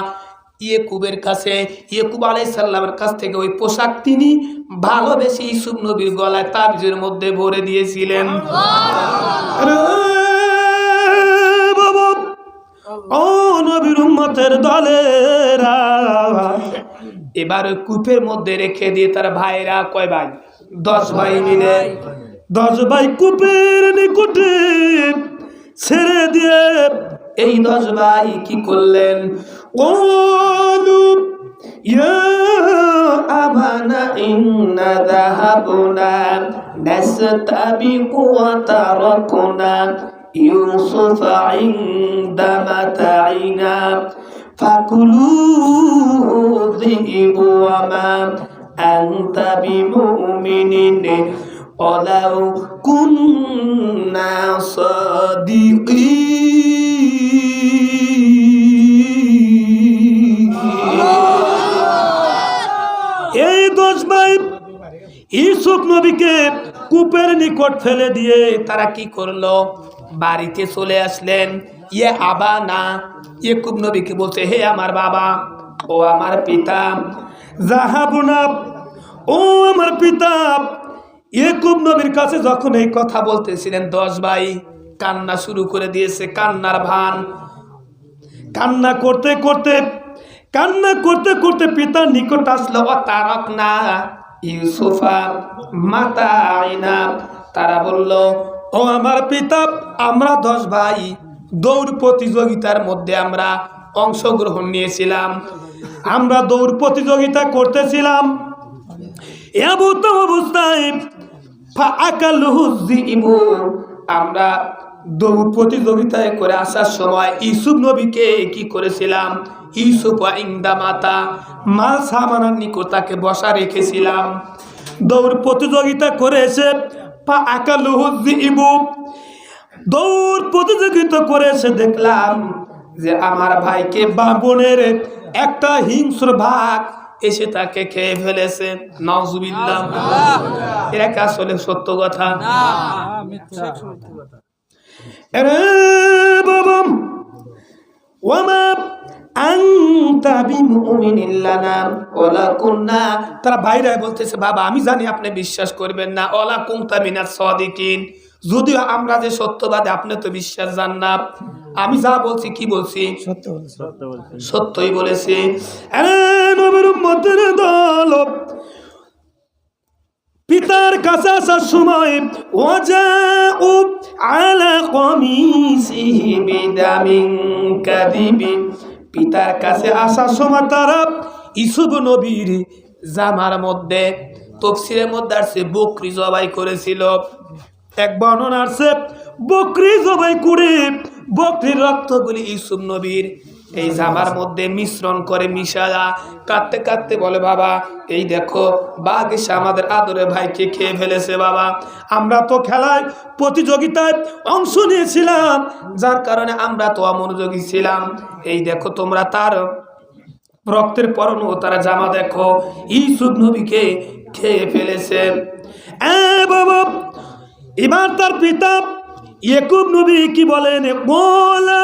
A: ইয়াকুবের কাছে। ইয়াকুব আলাইহিস সালামের কাছ থেকে ওই পোশাক তিনি ভালোবেসে ইউসুফ নবীর গলায় তাবিজের মধ্যে ভরে দিয়েছিলেন। বাবা, ও নবীর উম্মতের দলেরা, এবার কূপের মধ্যে রেখে দিয়ে তার ভাইরা, কয় ভাই? 10 ভাই মিলে 10 ভাই কূপের নিকটে ছেড়ে দিয়ে এই 10 ভাই কি করলেন? ওলু ইয়া আবানা ইন্না যাহাবনা নাস্তাবিকু ওয়া তারাকনা ইউসুফা ইনদা মাতাইনা ফাকুলুহু যিবু ওয়া মা আনতা বিমুমিনিন ওয়ালাউ কুন্না সাদিকিন। এই 10 ভাই ইউসুফ নবীকে কূপের নিকট ফেলে দিয়ে তারা কি করলো? বাড়িতে চলে আসলেন। ইয়ে আবানা, ইয়াকুব নবীকে বলছে, হে আমার বাবা, ও আমার পিতা, যাহাবুনা, ও আমার পিতা। ইয়াকুব নবীর কাছে যখন এই কথা বলতেছিলেন, 10 ভাই কান্না শুরু করে দিয়েছে, কান্নার ভান। কান্না করতে করতে পিতার নিকট আসলো। ও তারাকনা ইউসুফা মাতাইনা, তারা বলল, ও আমার পিতা, আমরা 10 ভাই দৌড় প্রতিযোগিতার মধ্যে আমরা অংশগ্রহণ নিয়েছিলাম, আমরা দৌড় প্রতিযোগিতা করতেছিলাম। এমত অবস্থায় আমরা দৌড় প্রতিযোগিতায় করে আসার সময় ইউসুফ নবীকে কি করেছিলাম? ইউসুফ ইনদা মাতা, মাল সামানার নিকট তাকে বসা রেখেছিলাম।
D: দৌড় প্রতিযোগিতা করেছে, পা আকালুহু যিবু, দৌড় প্রতিযোগিতা করেছে, দেখলাম যে আমার ভাইকে বা বোনের একটা হিংস্র ভাগ এসে তাকে খেয়ে ফেলেছে। নাউজুবিল্লাহ। এটা কি আসলে সত্য কথা? আরে বাবা, ওয়ামা আনতা বিমুমিনিন লানা ওয়ালা কুননা, তারা ভাইরা বলতেছে বাবা আমি জানি আপনি বিশ্বাস করবেন না, ওয়ালা কুনতা মিনাস সাদিকিন, যদিও আমরা যে সত্যবাদী আপনি তো বিশ্বাস জান না। আমি যা বলছি কি বলছি?
C: সত্য বলছে।
D: সত্যই বলেছি। আরে নবীর উম্মতের দল, পিতার কাছে আসার সময় ওয়াজাউ আলা কমিসিহি বিদামিন কাযিবিন, পিতার কাছে আসার সময় তারা ইসুফ নবীর জামার মধ্যে, তাফসীরের মধ্যে আছে বকরি জবাই করেছিল, এক বর্ণনা আছে বকরি জবাই করে বকরির রক্তগুলি ইসুফ নবীর এই জামার মধ্যে মিশ্রণ করে মিশায়া কাটতে কাটতে বলে বাবা এই দেখো বাঘ এসে আমাদের আদরে ভাইকে খেয়ে ফেলেছে। বাবা আমরা তো খেলায় প্রতিযোগিতায় অংশ নিয়েছিলাম, যার কারণে আমরা তো অমনোযোগী ছিলাম, এই দেখো তোমরা তার রক্তের পরনু তারা জামা দেখো ইউসুফ নবীকে খেয়ে ফেলেছে। বাবা এবার তার পিতা ইয়াকুব নবী কি বলেন? বলা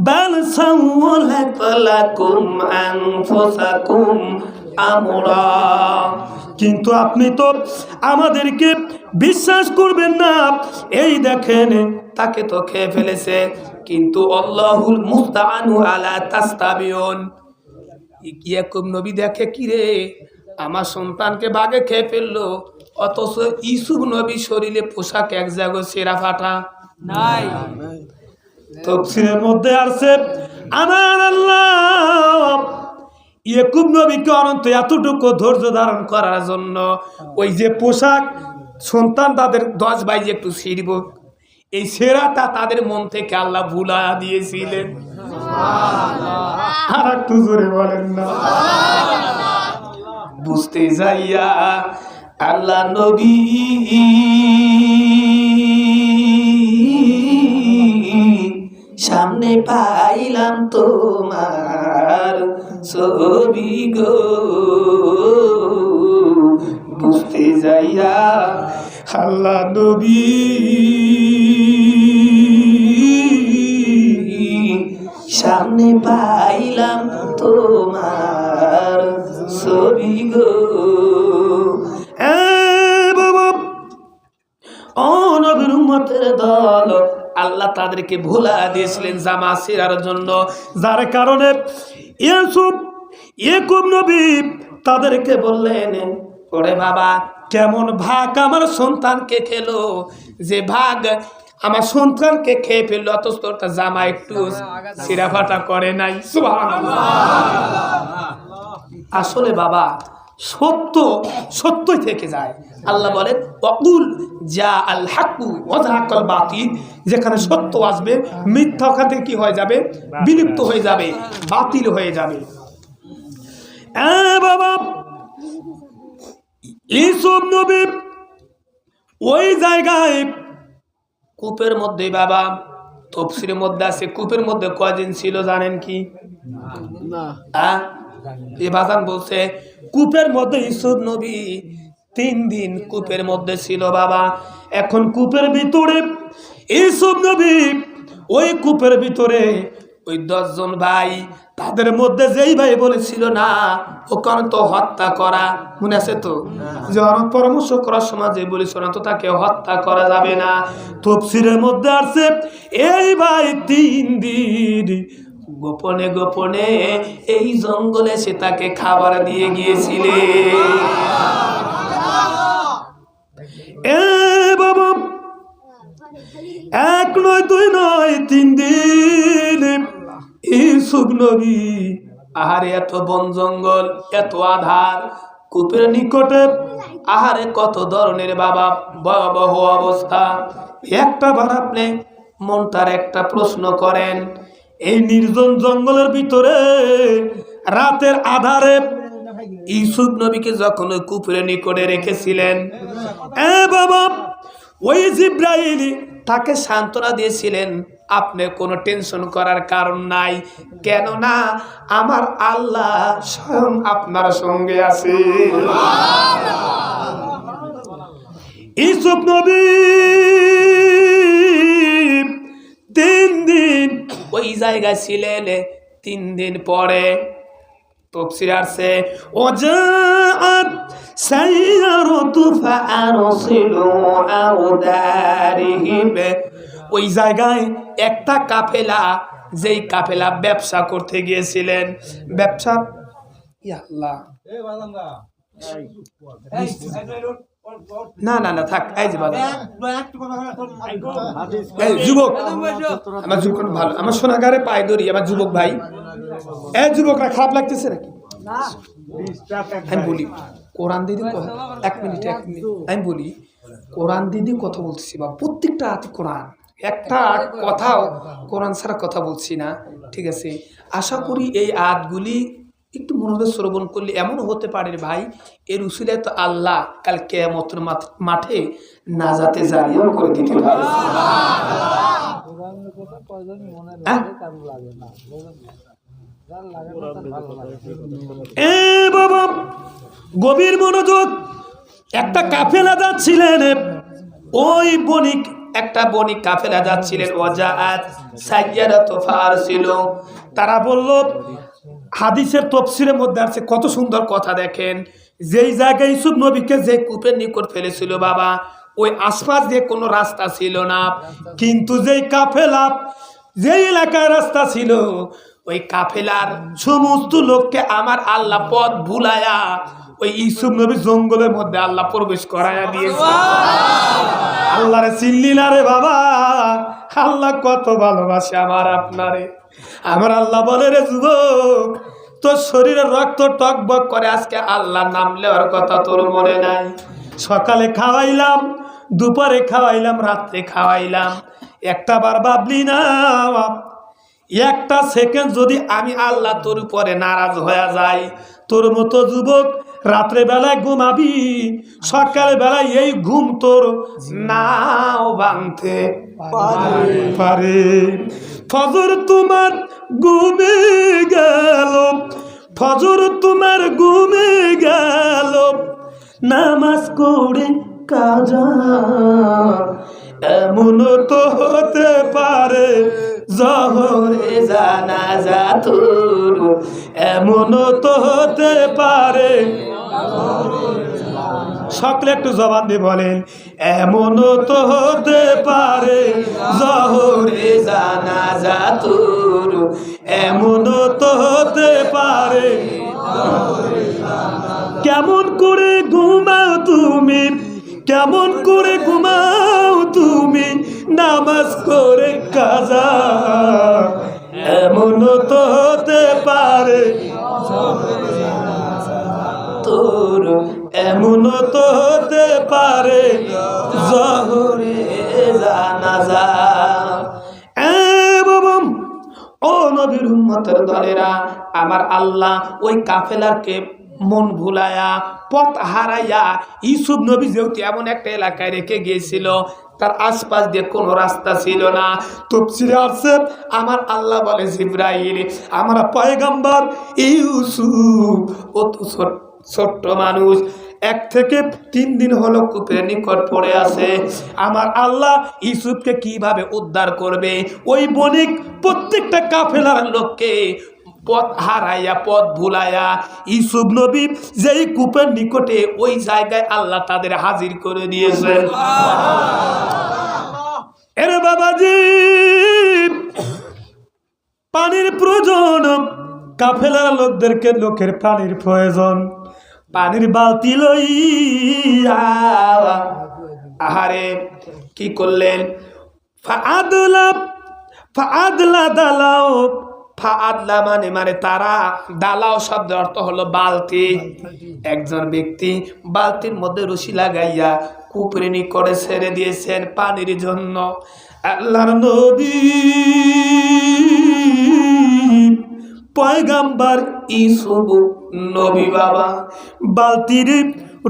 D: বাল সাওয়ালাত লাকুম আনফুসাকুম আমরা, কিন্তু আপনি তো আমাদেরকে বিশ্বাস করবেন না, এই দেখেন তাকে তো খেয়ে ফেলেছে, কিন্তু আল্লাহুল মুস্তাআনু আলা তাস্তাবিউন। ইয়াকুব নবী দেখে কি রে আমার সন্তানকে বাঘে খেয়ে ফেললো, অথচ ইউসুফ নবী শরীরে পোশাক এক জায়গায় ছেঁড়া ফাটা নাই। তাফসীরের মধ্যে আছে আমার আল্লাহ ইয়াকুব নবীকে অনন্ত এতটুকু ধৈর্য ধারণ করার জন্য ওই যে পোশাক সন্তান তাদের 10 বাইজে একটু ছিঁড়ব, এই ছেঁড়াটা তাদের মন থেকে আল্লাহ ভুলা দিয়েছিলেন। আর একটু জোরে বলেন না। বুঝতে যাইয়া আল্লাহ নবী সামনে পাইলাম তোমার ছবি গো, বুঝতে যাইয়া আল্লাহ নবী সামনে পাইলাম তোমার ছবি গো। বাবা ও নবীর উম্মতের দল, আল্লাহ তাদেরকে ভোলা দিয়েছিলেন জামা ছিঁড়ার জন্য, যার কারণে ইয়াকুব নবী তাদেরকে বললেন ওরে বাবা কেমন ভাগ আমার সন্তানকে খেলো, যে ভাগ আমার সন্তানকে খেয়ে ফেললো অথচ তোর জামা একটু ছিঁড়া ফাটা করে নাই। সুবহানাল্লাহ। আসলে বাবা সত্য সত্যই থেকে যায়। আল্লাহ বলেন ওয়াকুল জা আল হাক্কু ওয়া যাহাকাল বাতিল, যেখানে সত্য আসবে মিথ্যা ওখান থেকে কি হয়ে যাবে? বিলুপ্ত হয়ে যাবে, বাতিল হয়ে যাবে। বাবা ইউসুফ নবী ওই জায়গায় কূপের মধ্যে, বাবা তাফসীরের মধ্যে আছে কূপের মধ্যে কয়দিন ছিল জানেন কি? এ বাজান বলছে কূপের মধ্যে ইউসুফ নবী 3 দিন কূপের মধ্যে ছিল। বাবা এখন কূপের ভিতরে ইউসুফ নবী ওই কূপের ভিতরে ওই 10 জন ভাই, তাদের মধ্যে যেই ভাই বলেছিল না ওখানে তো হত্যা করা, মনে আছে তো? যে অনেক পরামর্শ করার সময় যে বলেছিল না তো তাকে হত্যা করা যাবে না, তাফসীরের মধ্যে আছে এই ভাই 3 দিন গোপনে গোপনে এই জঙ্গলে সে তাকে খাবার দিয়ে গিয়েছিলেন। বাবা 1 নয় 2 নয় 3 দিন ইউসুফ নবী আহারে এত বন জঙ্গল, এত আধার, কূপের নিকটে আহারে কত ধরনের বাবা ভয়াবহ অবস্থা। একটা বার আপনি মনটার একটা প্রশ্ন করেন, এই নির্জন জঙ্গলের ভিতরে রাতের আধারে
A: ইউসুফ নবীকে যখন ওই কূপের নিকটে রেখেছিলেন,
D: বাবা
A: ওই জিব্রাইল তাকে সান্ত্বনা দিয়েছিলেন, আপনি কোনো টেনশন করার কারণ নাই, কেননা আমার আল্লাহ স্বয়ং আপনার সঙ্গে আছে।
D: ইউসুফ নবী 3 দিন
A: ওই জায়গায় ছিলেন। 3 দিন পরে তফসির আসছে,
D: وجاءت سيارة
A: فأرسلوا أودارهم। ওই জায়গায় একটা কাফেলা, যেই কাফেলা ব্যবসা করতে গিয়েছিলেন, ব্যবসা ইয়া আল্লাহ, না না না থাক, এই যে বাবা, এই যুবক, আমার যুবক ভালো, আমার সোনাগারে পায়ে ধরি, আমার যুবক ভাই, এই যুবকরা খারাপ লাগতেছে নাকি? আমি বলি কোরআন দিদি, 1 মিনিট আমি বলি কোরআন দিদি কথা বলতেছি বা প্রত্যেকটা আয়াতে কোরআন, একটা কথা কোরআন ছাড়া কথা বলছি না, ঠিক আছে? আশা করি এই আয়াতগুলি একটু মনোযোগ শ্রবণ করলে এমন হতে পারে ভাই, এর উসিলায় তো আল্লাহ কাল কিয়ামতের মাঠে নাজাতে জারিয়া করে দিতে পারে।
D: বাবা গভীর মনোযোগ। একটা কাফেলা যাচ্ছিলেন, ওই বণিক,
A: একটা বণিক কাফেলা যাচ্ছিলেন, ওয়াজাআত সাইয়ারাতু ফারসিলু।
D: তারা বলল, হাদিসের তফসিরের মধ্যে আছে কত সুন্দর কথা, দেখেন, যেই জায়গায় ইউসুফ নবীকে যে
A: কূপের নিকট ফেলেছিল বাবা, ওই আশপাশ দিয়ে কোনো রাস্তা ছিল না,
D: কিন্তু যেই কাফেলা, যেই এলাকায় রাস্তা ছিল,
A: ওই কাফেলার
D: সমস্ত লোককে
A: আমার আল্লাহ পথ ভুলায়া
D: ওই ইউসুফ নবী জঙ্গলের মধ্যে আল্লাহ প্রবেশ করায়া দিয়েছে। আল্লাহরে চিনলি না রে বাবা, আল্লাহ কত ভালোবাসে আমার আপনারে। আমার আল্লাহ বলে, রে যুবক, তোর শরীরের রক্ত টকবক করে, আজকে
A: আল্লাহ নাম নেওয়ার কথা তোর মনে নাই?
D: সকালে খাওয়াইলাম, দুপুরে খাওয়াইলাম, রাত্রে খাওয়াইলাম, একটা বার ভাবলি না একটা সেকেন্ড যদি
A: আমি আল্লাহ তোর উপরে নারাজ হয়ে যাই?
D: তোর মতো যুবক রাত্রে বেলায় ঘুমাবি, সকাল বেলায় এই ঘুম তোর
A: নাও ভাঙতে
D: পারে। ফজর তোমার ঘুমে গেল, ফজর তোমার ঘুমে গেল, নামাজ করে কাজা, এমন তো হতে পারে জহরে
A: জানাজা তোর,
D: এমন তো হতে পারে। সকলে একটু জবান দিয়ে বলেন, এমন তো হতে পারে জহরে
A: জানাজা তোর,
D: এমন তো হতে পারে। কেমন করে ঘুমাও তুমি, কেমন করে ঘুমাও তুমি, নামাজ করে কাজা, এমন তো হতে পারে
A: তোর,
D: এমন তো হতে পারে জহরে
A: জানাজা।
D: ও নবীর উম্মতের
A: দলেরা, আমার আল্লাহ ওই কাফেলাকে মন ভুলায়া, পথ হারাইয়া, ইউসুফ নবী যেহেতু এমন একটা এলাকায় রেখে গিয়েছিল, তার আশপাশ দিয়ে কোনো রাস্তা ছিল না।
D: তফসিরে আছে,
A: আমার আল্লাহ বলে, জিব্রাইল,
D: আমরা পয়গম্বর ইউসুফ,
A: ও তো ছোট্ট মানুষ,
D: 1 থেকে 3 দিন হলো
A: কূপের নিকট পড়ে আছে,
D: আমার আল্লাহ ইউসুফকে কিভাবে উদ্ধার করবে? ওই বণিক প্রত্যেকটা কাফেলার
A: লোককে পথ হারাইয়া, পথ ভুলাইয়া,
D: ইউসুফ নবী যেই কূপের নিকটে,
A: ওই জায়গায় আল্লাহ তাদের হাজির করে দিয়েছেন।
D: এরে বাবাজি, পানির প্রয়োজন, কাফেলার লোকদেরকে লোকের পানির প্রয়োজন। পানির বালতি লইয়া
A: আহারে কি করলেন?
D: ফাআদলা দালাও,
A: ফাআদলা মানে তারা, দালাও শব্দ অর্থ হলো বালতি। একজন ব্যক্তি বালতির মধ্যে রশি লাগাইয়া কূপের নিকটে ছেড়ে দিয়েছেন পানির জন্য।
D: আল্লাহর নবী পয়গাম্বার ইউসুফ নবী বাবা বালতির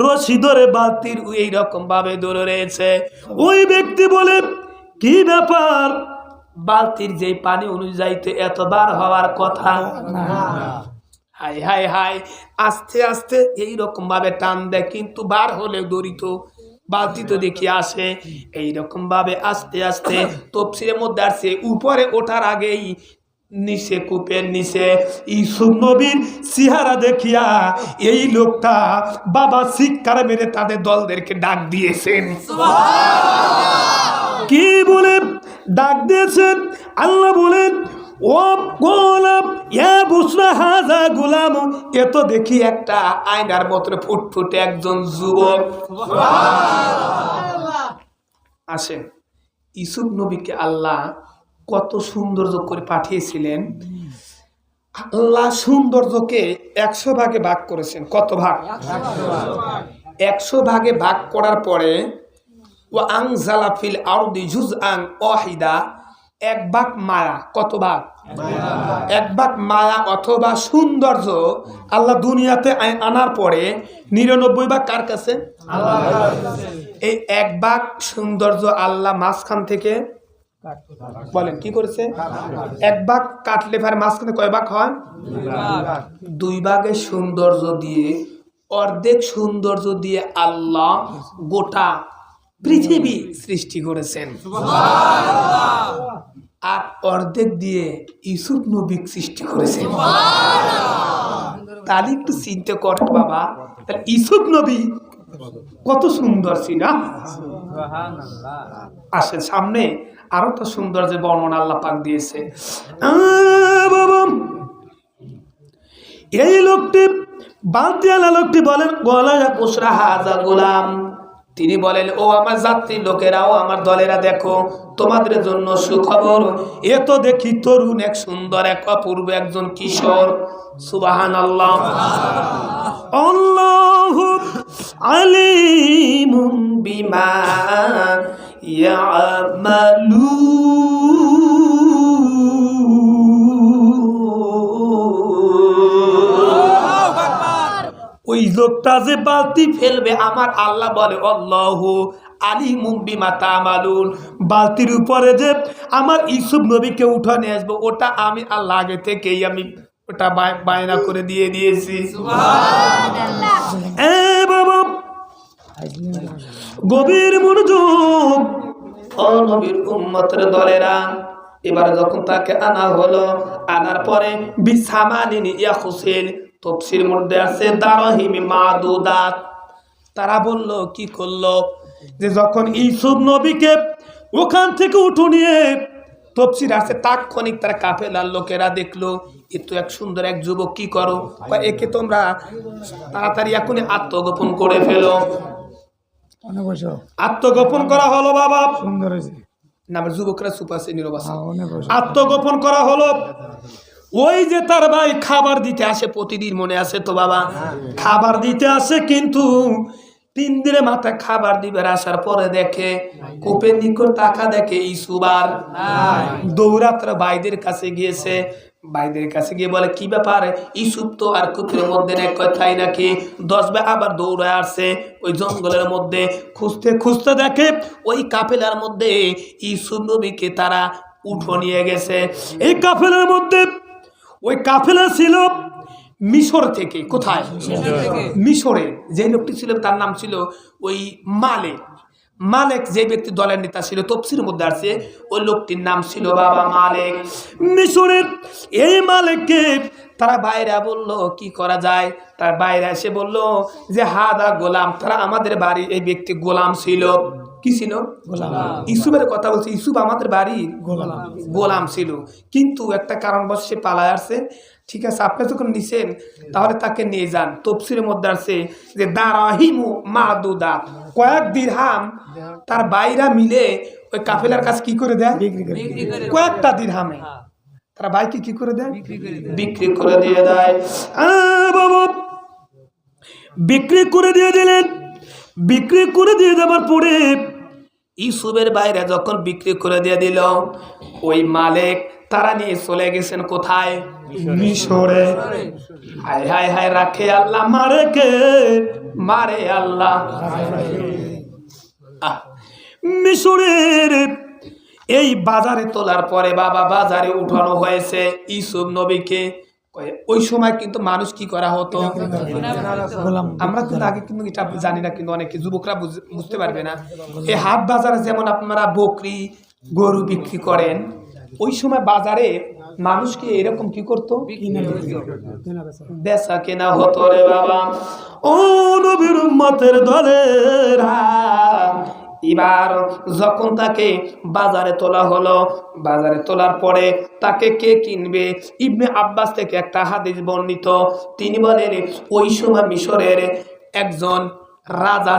D: রশি ধরে বালতির এইরকম ভাবে ধরে রয়েছে। ওই ব্যক্তি বলে, কি ব্যাপার, বালতির যে পানি অনুযায়ী তো এতবার হওয়ার কথা। হাই হাই হাই, আস্তে আস্তে এইরকম ভাবে টান দেয়, কিন্তু বার হলে দড়িত বালতি তো দেখি আসে। এইরকম ভাবে আস্তে আস্তে তফসিরের মধ্যে আসছে, উপরে ওঠার আগেই নিচে কূপের নিচে ইউসুফ নবীর চেহারা দেখিয়া এই লোকটা বাবা শিক্ষার মেরে তাদের দলদেরকে ডাক দিয়েছেন। কি বলে ডাক দিয়েছেন? আল্লাহ বলেন, ও গোলাম, ইয়া বুশরা হাযা গোলাম, এ তো দেখি একটা আয়নার মতো ফুটফুটে একজন যুবক। আসেন, ইউসুফ নবীকে আল্লাহ কত সৌন্দর্য করে পাঠিয়েছিলেন। আল্লাহ সৌন্দর্যকে 100 ভাগে ভাগ করেছেন। কত ভাগ? 100 ভাগে ভাগ করার পরে ও আনজালা ফিল আরদি জুজআন ওয়াহিদা, 1 ভাগ মায়া। কত ভাগ? 1 ভাগ মায়া অথবা সৌন্দর্য আল্লাহ দুনিয়াতে আনার পরে 99 ভাগ কার কাছে? এই 1 ভাগ সৌন্দর্য আল্লাহ মাঝখান থেকে বলেন কি করেছে? 1 ভাগ কাটলে পরে মাঝখানে কয় ভাগ হয়? 2 ভাগের সৌন্দর্য দিয়ে, অর্ধেক সৌন্দর্য দিয়ে আল্লাহ গোটা পৃথিবী সৃষ্টি করেছেন। আর অর্ধেক দিয়ে ইউসুফ নবী সৃষ্টি করেছেন। তাহলে একটু চিন্তা করেন বাবা, তাহলে ইউসুফ নবী কত সুন্দর ছিল। আসেন সামনে আরো তো সৌন্দর্যের বর্ণনা আল্লাহ পাক দিয়েছে। বাবা, এই লোকটি বালতিওয়ালা লোকটি বলেন, গোলায়া বুশরা হাযা গোলাম, তিনি বলেন, ও আমার যাত্রী লোকেরাও, আমার দলেরা, দেখো তোমাদের জন্য সুখবর। এ তো দেখি তরুণ, এক সুন্দর, এক অপূর্ব একজন কিশোর। সুবহানাল্লাহ। আল্লাহু আলিমুম বিমা ইয়ামালুন। ওই লোকটা যে বালতি ফেলবে, আমার আল্লাহ বলে, আল্লাহু আলিমুম বিমা তা'মালুন, বালতির উপরে যে আমার ইউসুফ নবীকে উঠা নিয়ে আসবো, ওটা আমি আল্লাহ আগে থেকেই আমি ওটা বায়না করে দিয়ে দিয়েছি। বাবা, গভীর মনোযোগ, ও নবীর উম্মতের দলেরা, এবারে যখন তাকে আনা হলো, আনার পরে বিসামানিন ইয়াখুসিল, তফসির মধ্যে আছে দারহিমি মাদুদাত। তারা বলল, কি করলো, যে যখন ইউসুফ নবীকে ওখান থেকে উঠো নিয়ে, তফসির আছে তাৎক্ষণিক তারা কাফেলার লোকেরা দেখলো, এ তো এক সুন্দর এক যুবক, কি করো, একে তোমরা তাড়াতাড়ি এখনই আত্মগোপন করে ফেলো। আত্মগোপন করা হলো বাবা,
C: সুন্দর হয়েছে।
D: নামের যুবকরা চুপ আছে, নীরব আছে।
C: অনেক
D: আত্মগোপন করা হলো। ওই যে তার ভাই খাবার দিতে আসে প্রতিদিন, মনে আছে তো বাবা, খাবার দিতে আসে, কিন্তু 3 দিনের মাথায় খাবার দিবার আসার পরে দেখে কূপের নিকট টাকা দেখে ইউসুফ আর দৌড়াত্রা ভাইদের কাছে গিয়েছে। ভাইদের কাছে গিয়ে বলে, কি ব্যাপার, ইউসুফ তো আর কূপের মধ্যে নেই, কথাই নাকি 10 ভাই আবার দৌড়ে আসছে। ওই জঙ্গলের মধ্যে খুঁজতে খুঁজতে দেখে ওই কাফেলার মধ্যে ইউসুফ নবীকে তারা উঠো নিয়ে গেছে। এই কাফেলার মধ্যে, ওই কাফেলা ছিল মিশর থেকে। কোথায়? মিশরে। যে লোকটি ছিল তার নাম ছিল ওই মালেক। মালেক যে ব্যক্তি দলের নেতা ছিল, তফসিরের মধ্যে আছে ওই লোকটির নাম ছিল বাবা মালেক। মিশরের এই মালেককে তারা বাইরা বলল, কি করা যায়। তার বাইরে এসে বলল যে হাদা গোলাম, তারা আমাদের বাড়ি, এই ব্যক্তি গোলাম ছিল। কি ছিল? ইউসুফের কথা বলছে, ইউসুফ আমাদের বাড়ির গোলাম ছিল, কিন্তু একটা কারণবশ সে পালায় আসছে। ঠিক আছে, আপনি যখন নিছেন তাহলে তাকে নিয়ে যান। তফসিরের মধ্যে আছে যে দারাহিমু মাদুদা, কয়েক দিরহাম তার বাইরা মিলে ওই কাফেলার কাছে কি করে দেয়? কয়েকটা দিরহামে তারা ভাইকে কি করে দেয়? বিক্রি করে দিয়ে দেয়। বাবা, বিক্রি করে দিয়ে দিলেন। বিক্রি করে দিয়ে দেওয়ার পরে ইউসুফের বাইরে যখন বিক্রি করে দিয়ে দিল, ওই মালিক
A: তারা নিয়ে চলে গেছেন কোথায়?
D: মিশরে।
A: হায় হায় হায়, রাখে আল্লাহ
D: মারে কে?
A: মারে আল্লাহ।
D: মিশরের
A: এই বাজারে তোলার পরে বাবা বাজারে উঠানো হয়েছে ইউসুফ নবীকে। ওই সময় কিন্তু মানুষ কি করা হতো? আমরা কিন্তু আগে কিন্তু এটা জানি না, কিন্তু অনেকে যুবকরা বুঝতে পারবে না। এই হাট বাজারে যেমন আপনারা বকরি গরু বিক্রি করেন, ওই সময় বাজারে মানুষকে এরকম কি করতো? বেচা কেনা হতো রে বাবা।
D: ও নবীর উম্মতের দলেরা,
A: এবার যখন তাকে বাজারে তোলা হলো, বাজারে তোলার পরে তাকে কে কিনবে? ইবনে আব্বাস থেকে একটা হাদিস বর্ণিত, তিনি বলেন ওই সময় মিশরের একজন রাজা